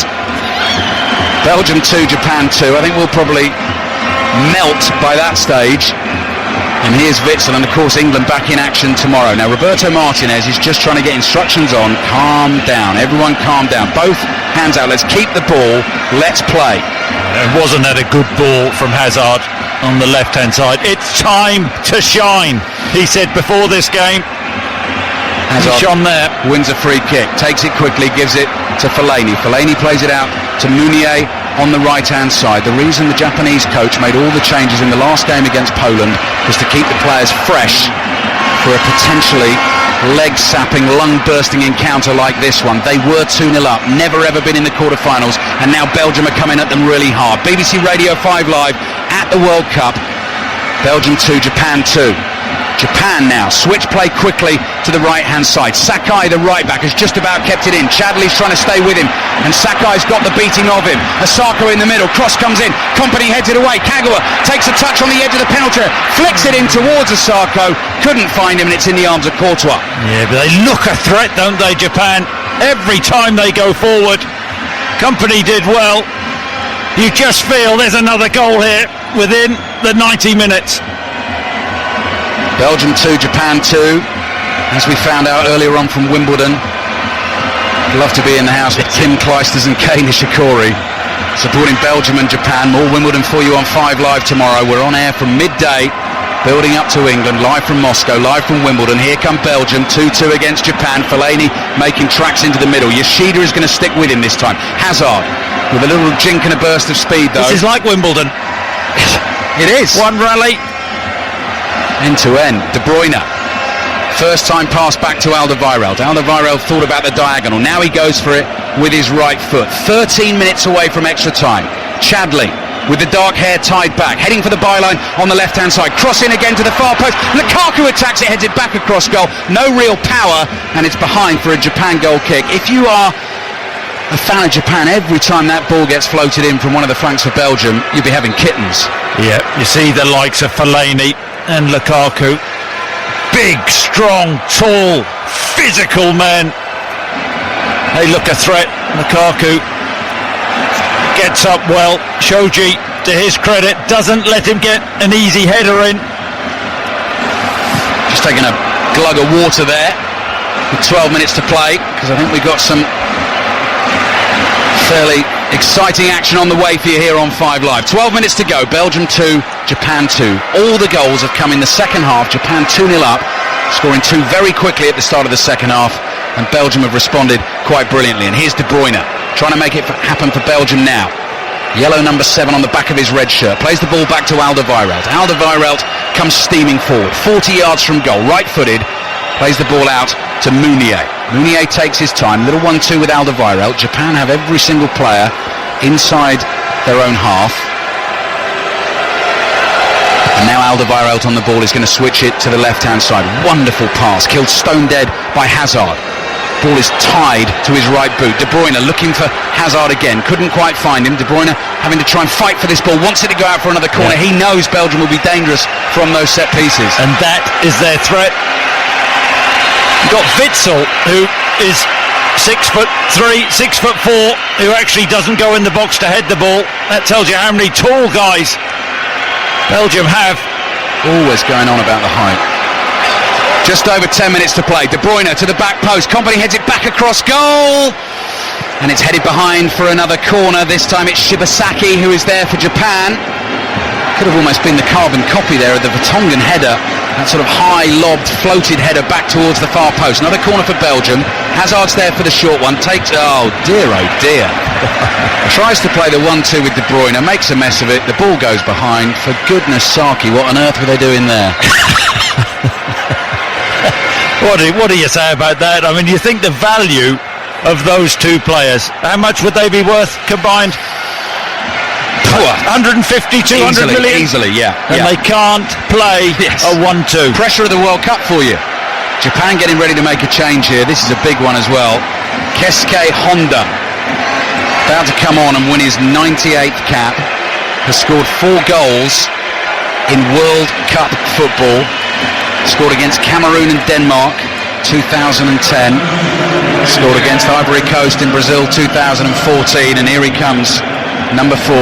Belgium 2, Japan 2. I think we'll probably melt by that stage. And here's Witsel, and of course England back in action tomorrow. Now Roberto Martinez is just trying to get instructions on. Calm down, everyone calm down. Both hands out, let's keep the ball, let's play. And wasn't that a good ball from Hazard on the left-hand side? It's time to shine, he said before this game. Hazard shone there. Wins a free kick, takes it quickly, gives it to Fellaini. Fellaini plays it out to Meunier on the right-hand side. The reason the Japanese coach made all the changes in the last game against Poland was to keep the players fresh for a potentially leg-sapping, lung-bursting encounter like this one. They were 2-0 up, never ever been in the quarter-finals, and now Belgium are coming at them really hard. BBC Radio 5 Live at the World Cup. Belgium 2, Japan 2. Japan now switch play quickly to the right-hand side. Sakai, the right-back, has just about kept it in. Chadley's trying to stay with him, and Sakai's got the beating of him. Asako in the middle, cross comes in, Kompany heads it away. Kagawa takes a touch on the edge of the penalty, flicks it in towards Asako, couldn't find him, and it's in the arms of Courtois. Yeah, but they look a threat, don't they, Japan? every time they go forward. Company did well. You just feel there's another goal here within the 90 minutes. Belgium 2, Japan 2. As we found out earlier on from Wimbledon, I'd love to be in the house with Tim Clijsters and Kei Nishikori, supporting Belgium and Japan. More Wimbledon for you on 5 Live tomorrow. We're on air from midday, building up to England, live from Moscow, live from Wimbledon. Here come Belgium, 2-2 against Japan. Fellaini making tracks into the middle. Yoshida is going to stick with him this time. Hazard with a little jink and a burst of speed, though. This is like Wimbledon. It is. One rally. End to end. De Bruyne. First time pass back to Alderweireld. Alderweireld thought about the diagonal. Now he goes for it with his right foot. 13 minutes away from extra time. Chadli with the dark hair tied back, heading for the byline on the left-hand side. Cross in again to the far post. Lukaku attacks it, heads it back across goal. No real power, and it's behind for a Japan goal kick. If you are a fan of Japan, every time that ball gets floated in from one of the flanks for Belgium, you'll be having kittens. Yeah, you see the likes of Fellaini and Lukaku. Big, strong, tall, physical men. They look a threat. Lukaku gets up well. Shoji, to his credit, doesn't let him get an easy header in. Just taking a glug of water there with 12 minutes to play, because I think we've got some fairly exciting action on the way for you here on 5 Live. 12 minutes to go. Belgium 2, Japan 2. All the goals have come in the second half. Japan 2-0 up, scoring 2 very quickly at the start of the second half, and Belgium have responded quite brilliantly. And here's De Bruyne trying to make it happen for Belgium now. Yellow number 7 on the back of his red shirt. Plays the ball back to Alderweireld. Alderweireld comes steaming forward. 40 yards from goal, right-footed. Plays the ball out to Meunier. Meunier takes his time. Little 1-2 with Alderweireld. Japan have every single player inside their own half. And now Alderweireld on the ball is going to switch it to the left-hand side. Wonderful pass. Killed stone dead by Hazard. Ball is tied to his right boot. De Bruyne looking for Hazard again. Couldn't quite find him. De Bruyne having to try and fight for this ball. Wants it to go out for another corner. Yeah. He knows Belgium will be dangerous from those set pieces. And that is their threat. You've got Witsel, who is 6'3", 6'4", who actually doesn't go in the box to head the ball. That tells you how many tall guys Belgium have. Always going on about the height. Just over 10 minutes to play. De Bruyne to the back post. Kompany heads it back across goal. And it's headed behind for another corner. This time it's Shibasaki who is there for Japan. Could have almost been the carbon copy there of the Vertonghen header. That sort of high lobbed, floated header back towards the far post. Another corner for Belgium. Hazard's there for the short one. Takes, oh dear. Tries to play the 1-2 with De Bruyne. Makes a mess of it. The ball goes behind. For goodness sake, what on earth were they doing there? What do you say about that? I mean, you think the value of those two players, how much would they be worth combined? 150, 200 million? Easily, yeah. And they can't play a 1-2. Pressure of the World Cup for you. Japan getting ready to make a change here. This is a big one as well. Keisuke Honda, about to come on and win his 98th cap, has scored 4 goals in World Cup football. Scored against Cameroon and Denmark 2010. Scored against Ivory Coast in Brazil 2014. And here he comes, number 4.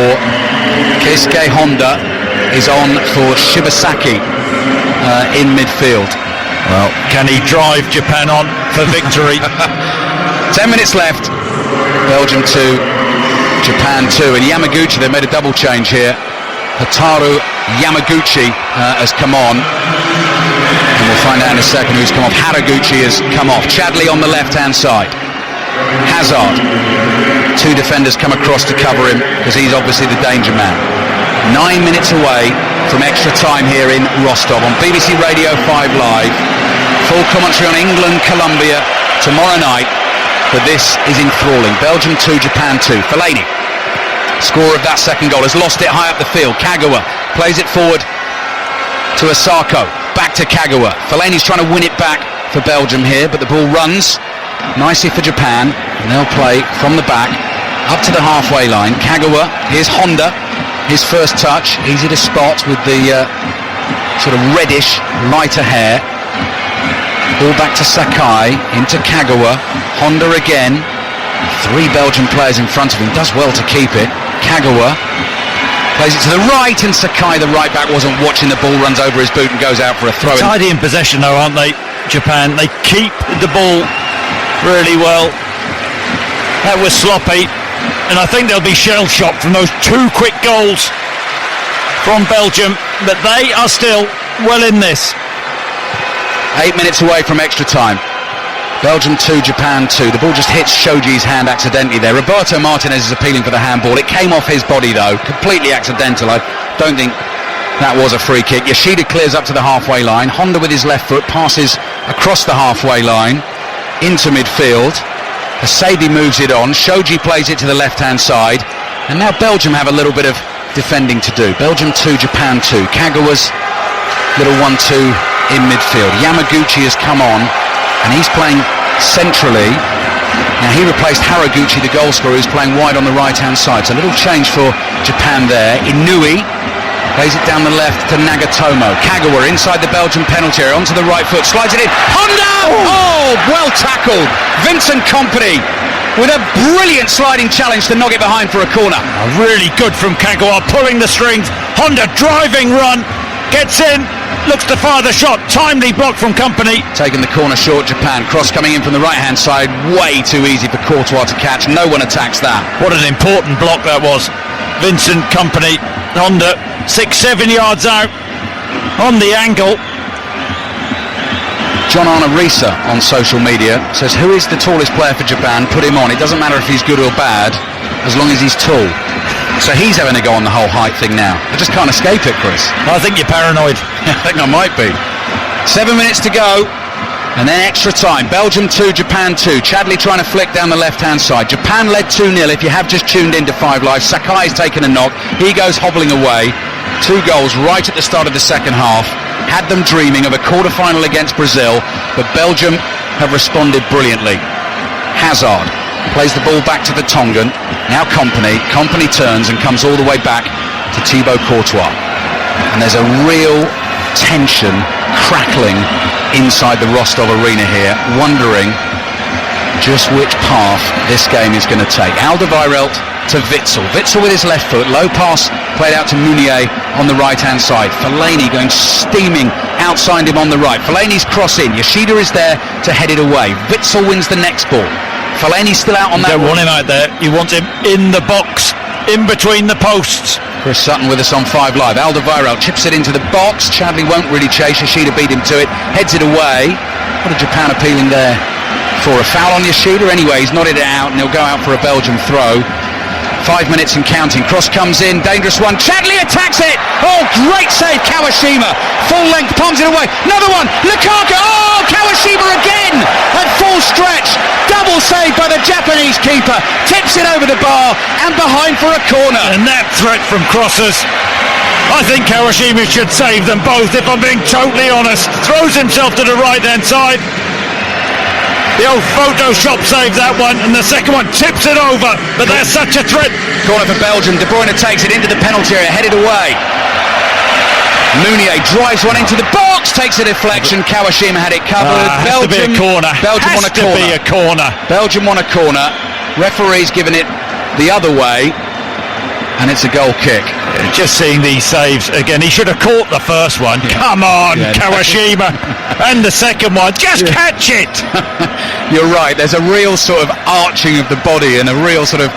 Keisuke Honda is on for Shibasaki in midfield. Well, can he drive Japan on for victory? 10 minutes left. Belgium 2, Japan 2. And Yamaguchi, they made a double change here. Hataru Yamaguchi has come on. And we'll find out in a second who's come off. Haraguchi has come off. Chadli on the left-hand side. Hazard. 2 defenders come across to cover him because he's obviously the danger man. 9 minutes away from extra time here in Rostov on BBC Radio 5 Live. Full commentary on England, Colombia tomorrow night. But this is enthralling. Belgium 2, Japan 2. Fellaini, scorer of that second goal, has lost it high up the field. Kagawa plays it forward to Asako. Back to Kagawa. Fellaini's trying to win it back for Belgium here, but the ball runs nicely for Japan, and they'll play from the back up to the halfway line. Kagawa, here's Honda, his first touch, easy to spot with the sort of reddish, lighter hair. Ball back to Sakai, into Kagawa. Honda again. 3 Belgian players in front of him. Does well to keep it. Kagawa plays it to the right, and Sakai, the right back, wasn't watching the ball, runs over his boot and goes out for a throw-in. Tidy in possession though, aren't they, Japan? They keep the ball really well. That was sloppy, and I think they'll be shell-shocked from those 2 quick goals from Belgium, but they are still well in this. 8 minutes away from extra time. Belgium 2, Japan 2. The ball just hits Shoji's hand accidentally there. Roberto Martinez is appealing for the handball. It came off his body though, completely accidental. I don't think that was a free kick. Yoshida clears up to the halfway line. Honda with his left foot passes across the halfway line into midfield. Asabi moves it on. Shoji plays it to the left-hand side. And now Belgium have a little bit of defending to do. Belgium 2, Japan 2. Kagawa's little 1-2 in midfield. Yamaguchi has come on, and he's playing centrally. Now he replaced Haraguchi, the goal scorer, who's playing wide on the right-hand side. So a little change for Japan there. Inui plays it down the left to Nagatomo. Kagawa inside the Belgian penalty area, onto the right foot, slides it in. Honda! Oh, well tackled. Vincent Kompany with a brilliant sliding challenge to knock it behind for a corner. Really good from Kagawa, pulling the strings. Honda driving run, gets in, looks to fire the shot, timely block from Kompany. Taking the corner short, Japan. Cross coming in from the right-hand side, way too easy for Courtois to catch. No one attacks that. What an important block that was. Vincent Kompany, Honda 6-7 yards out on the angle. John Arna-Risa on social media says, who is the tallest player for Japan? Put him on. It doesn't matter if he's good or bad, as long as he's tall. So he's having a go on the whole height thing now. I just can't escape it, Chris. I think you're paranoid. I think I might be. 7 minutes to go, and then extra time. Belgium 2, Japan 2. Chadley trying to flick down the left-hand side. Japan led 2-0. If you have just tuned into 5 Live, Sakai's taken a knock. He goes hobbling away. 2 goals right at the start of the second half. Had them dreaming of a quarter-final against Brazil, but Belgium have responded brilliantly. Hazard plays the ball back to the Tongan. Now Kompany turns and comes all the way back to Thibaut Courtois. And there's a real tension crackling inside the Rostov arena here, wondering just which path this game is going to take. Alderweireld to Witsel. Witsel with his left foot. Low pass played out to Meunier on the right-hand side. Fellaini going steaming outside him on the right. Fellaini's cross in. Yoshida is there to head it away. Witsel wins the next ball. Fellaini's still out on that. You don't want him out there. You want him in the box, in between the posts. Chris Sutton with us on 5 Live. Alderweireld chips it into the box. Chadley won't really chase. Yoshida beat him to it. Heads it away. What a Japan appealing there for a foul on Yoshida. Anyway, he's nodded it out, and he'll go out for a Belgian throw. 5 minutes and counting. Cross comes in, dangerous one. Chadley attacks it. Oh, great save, Kawashima. Full length, palms it away. Another one. Lukaku. Oh, Kawashima again at full stretch. Double save by the Japanese keeper. Tips it over the bar and behind for a corner. And that threat from crosses. I think Kawashima should save them both, if I'm being totally honest. Throws himself to the right-hand side. The old Photoshop saves that one, and the second one tips it over, but there's such a threat. Corner for Belgium. De Bruyne takes it into the penalty area, headed away. Meunier drives one into the box, takes a deflection. Kawashima had it covered. Has to be a corner. Belgium won a corner. Be a corner. Belgium won a corner. Referee's given it the other way, and it's a goal kick. Just seeing these saves again, he should have caught the first one. Yeah. Come on, yeah, Kawashima. And the second one, just catch it. You're right, there's a real sort of arching of the body and a real sort of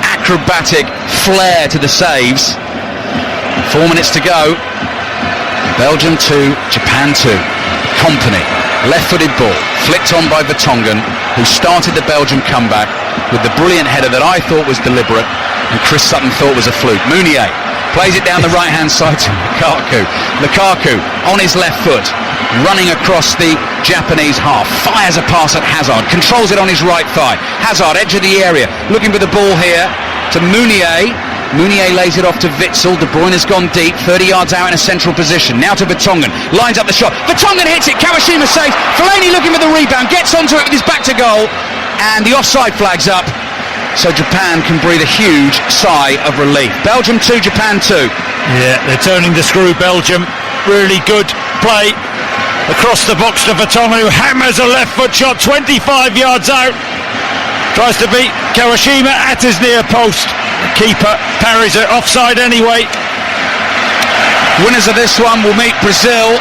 acrobatic flair to the saves. 4 minutes to go. Belgium 2, Japan 2. Kompany, left-footed ball, flicked on by Vertonghen, who started the Belgium comeback with the brilliant header that I thought was deliberate and Chris Sutton thought was a fluke. Meunier plays it down the right-hand side to Lukaku on his left foot, running across the Japanese half, fires a pass at Hazard, controls it on his right thigh. Hazard, edge of the area, looking for the ball here to Meunier. Meunier lays it off to Witsel. De Bruyne's gone deep, 30 yards out in a central position. Now to Vertonghen, lines up the shot. Vertonghen hits it, Kawashima saves. Fellaini looking for the rebound, gets onto it with his back to goal, and the offside flag's up. So Japan can breathe a huge sigh of relief. Belgium 2, Japan 2. Yeah, they're turning the screw, Belgium. Really good play across the box to Vertonghen, who hammers a left foot shot 25 yards out. Tries to beat Kawashima at his near post. Keeper parries it offside anyway. Winners of this one will meet Brazil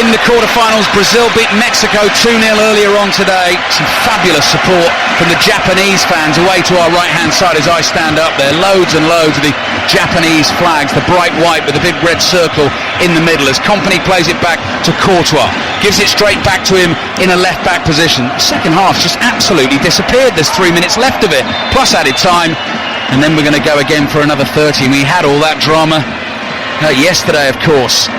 in the quarterfinals. Brazil beat Mexico 2-0 earlier on today. Some fabulous support from the Japanese fans away to our right-hand side as I stand up there. Loads and loads of the Japanese flags, the bright white with the big red circle in the middle as Kompany plays it back to Courtois. Gives it straight back to him in a left-back position. The second half just absolutely disappeared. There's 3 minutes left of it, plus added time. And then we're going to go again for another 30. We had all that drama yesterday, of course.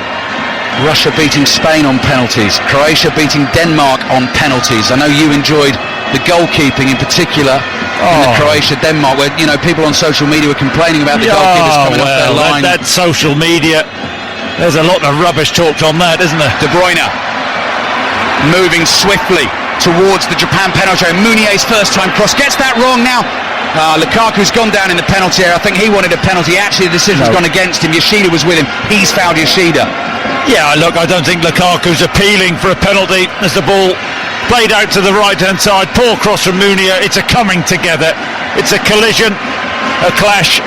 Russia beating Spain on penalties, Croatia beating Denmark on penalties. I know you enjoyed the goalkeeping in particular in the Croatia-Denmark, where people on social media were complaining about the goalkeepers coming off their line. That social media, there's a lot of rubbish talked on that, isn't there? De Bruyne moving swiftly towards the Japan penalty area. Meunier's first time cross gets that wrong now. Lukaku's gone down in the penalty area. I think he wanted a penalty. Actually, the decision's gone against him. Yoshida was with him. He's fouled Yoshida. Yeah, look, I don't think Lukaku's appealing for a penalty as the ball played out to the right-hand side. Poor cross from Meunier. It's a coming together. It's a collision, a clash.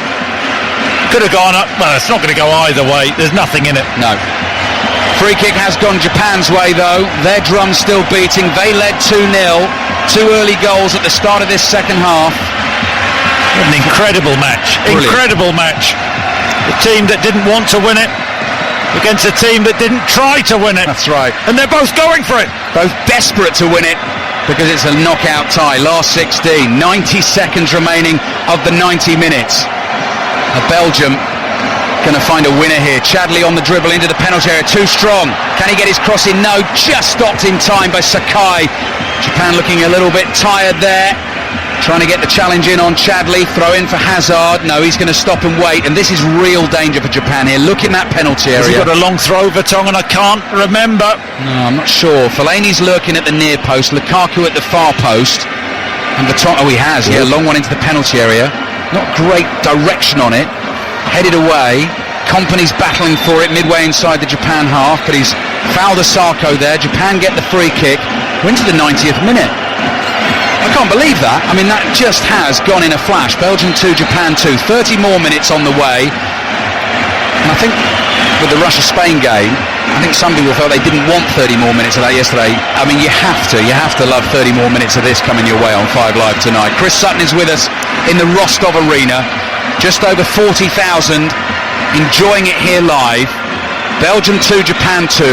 Could have gone up. Well, it's not going to go either way. There's nothing in it. No. Free kick has gone Japan's way, though. Their drum's still beating. They led 2-0. 2 early goals at the start of this second half. An incredible match. Brilliant. Incredible match. The team that didn't want to win it against a team that didn't try to win it. That's right. And they're both going for it. Both desperate to win it because it's a knockout tie. Last 16, 90 seconds remaining of the 90 minutes. Belgium going to find a winner here. Chadli on the dribble into the penalty area. Too strong. Can he get his cross in? No. Just stopped in time by Sakai. Japan looking a little bit tired there. Trying to get the challenge in on Chadli. Throw in for Hazard. No, he's going to stop and wait. And this is real danger for Japan here. Look in that penalty area. Has he got a long throw, Vertonghen? I can't remember. No, I'm not sure. Fellaini's lurking at the near post. Lukaku at the far post. And Vertonghen, he has. Yeah, long one into the penalty area. Not great direction on it. Headed away. Kompany's battling for it midway inside the Japan half, but he's fouled Osako there. Japan get the free kick. We're into the 90th minute. I can't believe that. I mean, that just has gone in a flash. Belgium 2, Japan 2. 30 more minutes on the way. And I think with the Russia-Spain game, I think some people felt they didn't want 30 more minutes of that yesterday. I mean, you have to love 30 more minutes of this coming your way on 5 Live tonight. Chris Sutton is with us in the Rostov Arena. Just over 40,000 enjoying it here live. Belgium 2, Japan 2.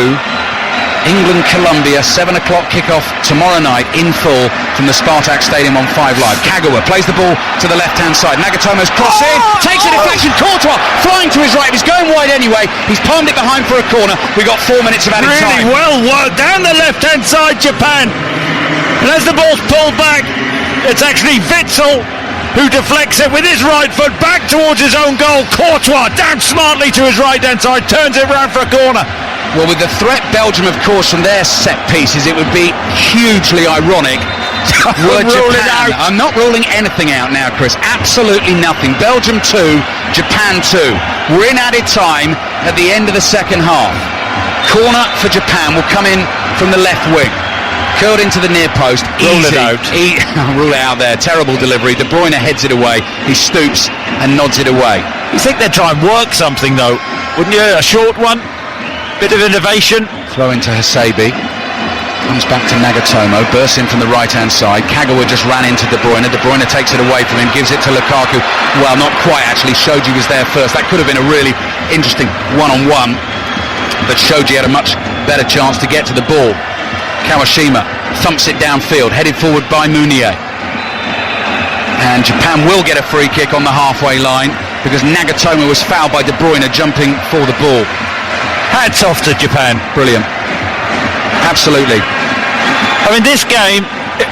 England, Colombia, 7 o'clock kickoff tomorrow night in full from the Spartak Stadium on 5 Live. Kagawa plays the ball to the left-hand side. Nagatomo's cross in, takes a deflection. Courtois flying to his right. He's going wide anyway. He's palmed it behind for a corner. We got 4 minutes of added time. Really well worked down the left-hand side, Japan. And as the ball's pulled back, it's actually Witsel who deflects it with his right foot back towards his own goal. Courtois down smartly to his right-hand side, turns it round for a corner. Well, with the threat Belgium, of course, from their set pieces, it would be hugely ironic were Japan. I'm not ruling anything out now, Chris. Absolutely nothing. Belgium 2, Japan 2. We're in added time at the end of the second half. Corner for Japan will come in from the left wing. Curled into the near post. Rule it out. Rule it out there. Terrible delivery. De Bruyne heads it away. He stoops and nods it away. You think they'd try and work something, though, wouldn't you? A short one? Bit of innovation. Throw into Hasebe. Comes back to Nagatomo. Bursts in from the right-hand side. Kagawa just ran into De Bruyne. De Bruyne takes it away from him. Gives it to Lukaku. Well, not quite, actually. Shoji was there first. That could have been a really interesting one-on-one. But Shoji had a much better chance to get to the ball. Kawashima thumps it downfield. Headed forward by Meunier. And Japan will get a free kick on the halfway line because Nagatomo was fouled by De Bruyne jumping for the ball. Hats off to Japan. Brilliant. Absolutely. I mean, this game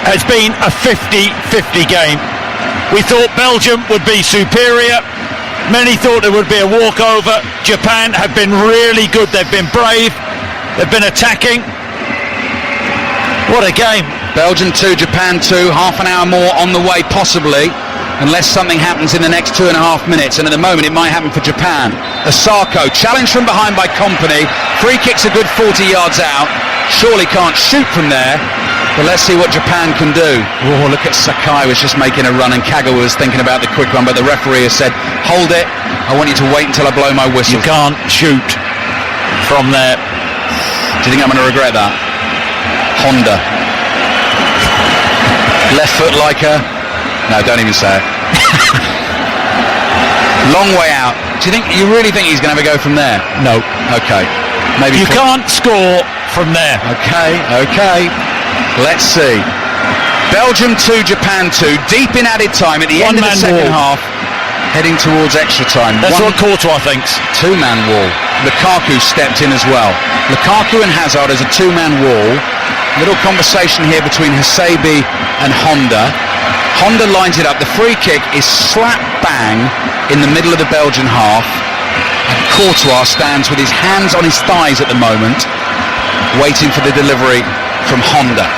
has been a 50-50 game. We thought Belgium would be superior. Many thought it would be a walkover. Japan have been really good. They've been brave. They've been attacking. What a game. Belgium 2, Japan 2. Half an hour more on the way, possibly, unless something happens in the next 2.5 minutes, and at the moment it might happen for Japan. Osako, challenged from behind by Kompany. Free kick's a good 40 yards out. Surely can't shoot from there. But let's see what Japan can do. Oh, look at Sakai was just making a run and Kagawa was thinking about the quick run, but the referee has said, hold it, I want you to wait until I blow my whistle. You can't shoot from there. Do you think I'm going to regret that? Honda. Left foot like a... No, don't even say it. Long way out. Do you really think he's going to have a go from there? No. Okay. Maybe you can't score from there. Okay. Let's see. Belgium 2, Japan 2. Deep in added time at the end of the second half. Heading towards extra time. That's what Courtois thinks. Two-man wall. Lukaku stepped in as well. Lukaku and Hazard as a two-man wall. Little conversation here between Hasebe and Honda. Honda lines it up. The free kick is slap bang in the middle of the Belgian half. And Courtois stands with his hands on his thighs at the moment, waiting for the delivery from Honda.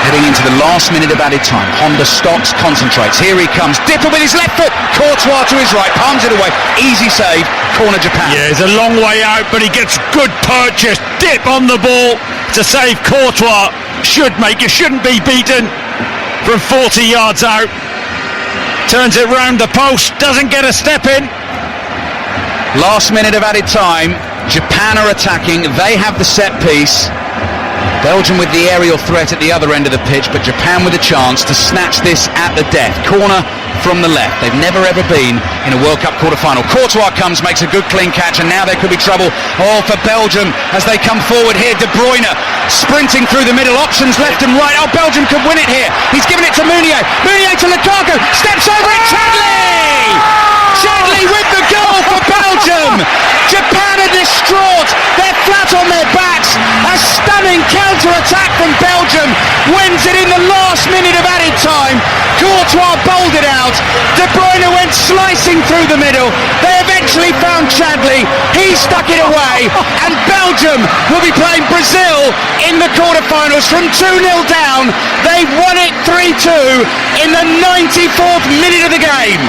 Heading into the last minute of added time. Honda stops, concentrates. Here he comes. Dipper with his left foot. Courtois to his right. Palms it away. Easy save. Corner Japan. Yeah, it's a long way out, but he gets good purchase. Dip on the ball to save Courtois. You shouldn't be beaten from 40 yards out. Turns it round the post. Doesn't get a step in. Last minute of added time. Japan are attacking. They have the set piece. Belgium with the aerial threat at the other end of the pitch, but Japan with a chance to snatch this at the death. Corner from the left. They've never ever been in a World Cup quarter-final. Courtois comes, makes a good clean catch, and now there could be trouble for Belgium as they come forward here. De Bruyne sprinting through the middle, options left and right. Belgium could win it here. He's given it to Meunier. Meunier to Lukaku, steps over it. Chadli with the goal for Belgium. Japan are distraught. They're flat on their backs. A stunning counter-attack from Belgium wins it in the last minute of added time. Courtois bowled it out. De Bruyne went slicing through the middle. They eventually found Chadli. He stuck it away. And Belgium will be playing Brazil in the quarterfinals from 2-0 down. They won it 3-2 in the 94th minute of the game.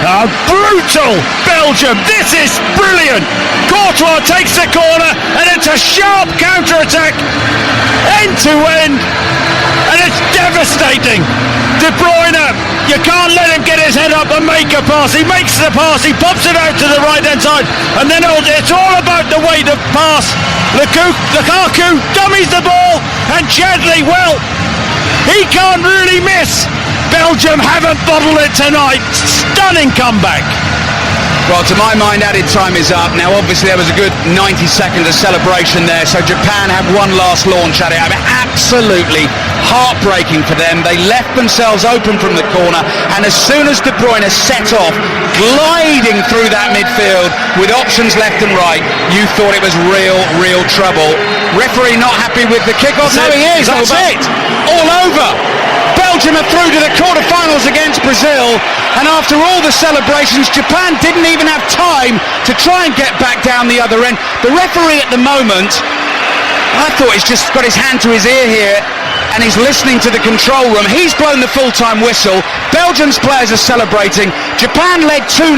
Brutal Belgium. This is brilliant. Courtois takes the corner and it's a sharp counter-attack end to end, and it's devastating. De Bruyne, you can't let him get his head up and make a pass. He makes the pass, he pops it out to the right hand side, and then it's all about the weight of pass. Lukaku dummies the ball, and Chadli, well, he can't really miss. Belgium haven't bottled it tonight. Stunning comeback. Well, to my mind, added time is up. Now, obviously, there was a good 90 seconds of celebration there, so Japan have one last launch at it. I mean, absolutely heartbreaking for them. They left themselves open from the corner, and as soon as De Bruyne set off, gliding through that midfield with options left and right, you thought it was real trouble. Referee not happy with the kickoff. No, he is. That's it. All over. Belgium are through to the quarterfinals against Brazil, and after all the celebrations, Japan didn't even have time to try and get back down the other end. The referee at the moment, I thought he's just got his hand to his ear here and he's listening to the control room. He's blown the full-time whistle. Belgium's players are celebrating. Japan led 2-0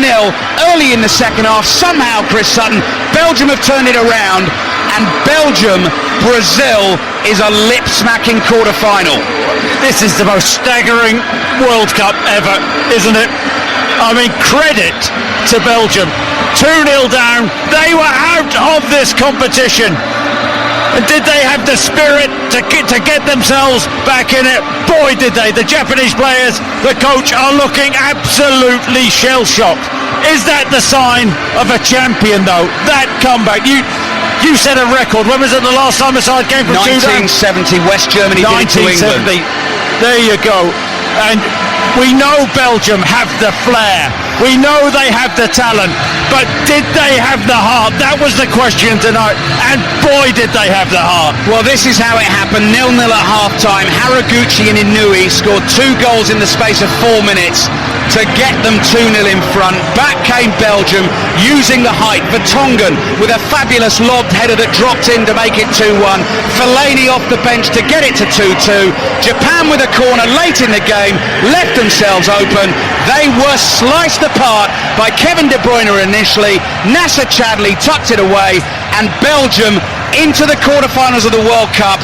early in the second half. Somehow, Chris Sutton, Belgium have turned it around, and Belgium-Brazil is a lip-smacking quarter-final. This is the most staggering World Cup ever, isn't it? I mean, credit to Belgium. 2-0 down. They were out of this competition. And did they have the spirit to get themselves back in it? Boy, did they. The Japanese players, the coach, are looking absolutely shell-shocked. Is that the sign of a champion, though? That comeback. You set a record. When was it the last time a side came from 1970, West Germany did it to England. There you go. And we know Belgium have the flair. We know they have the talent. But did they have the heart? That was the question tonight. And boy, did they have the heart. Well, this is how it happened. 0-0 at half-time. Haraguchi and Inui scored 2 goals in the space of 4 minutes to get them 2-0 in front. Back came Belgium using the height. Vertonghen with a fabulous lobbed header that dropped in to make it 2-1. Fellaini off the bench to get it to 2-2. Japan with a corner late in the game left themselves open. They were sliced apart by Kevin De Bruyne initially. Nasser Chadli tucked it away, and Belgium into the quarterfinals of the World Cup.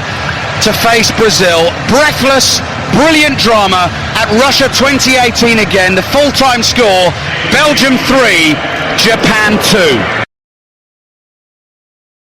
to face Brazil. Breathless, brilliant drama at Russia 2018 again. The full-time score, Belgium 3, Japan 2.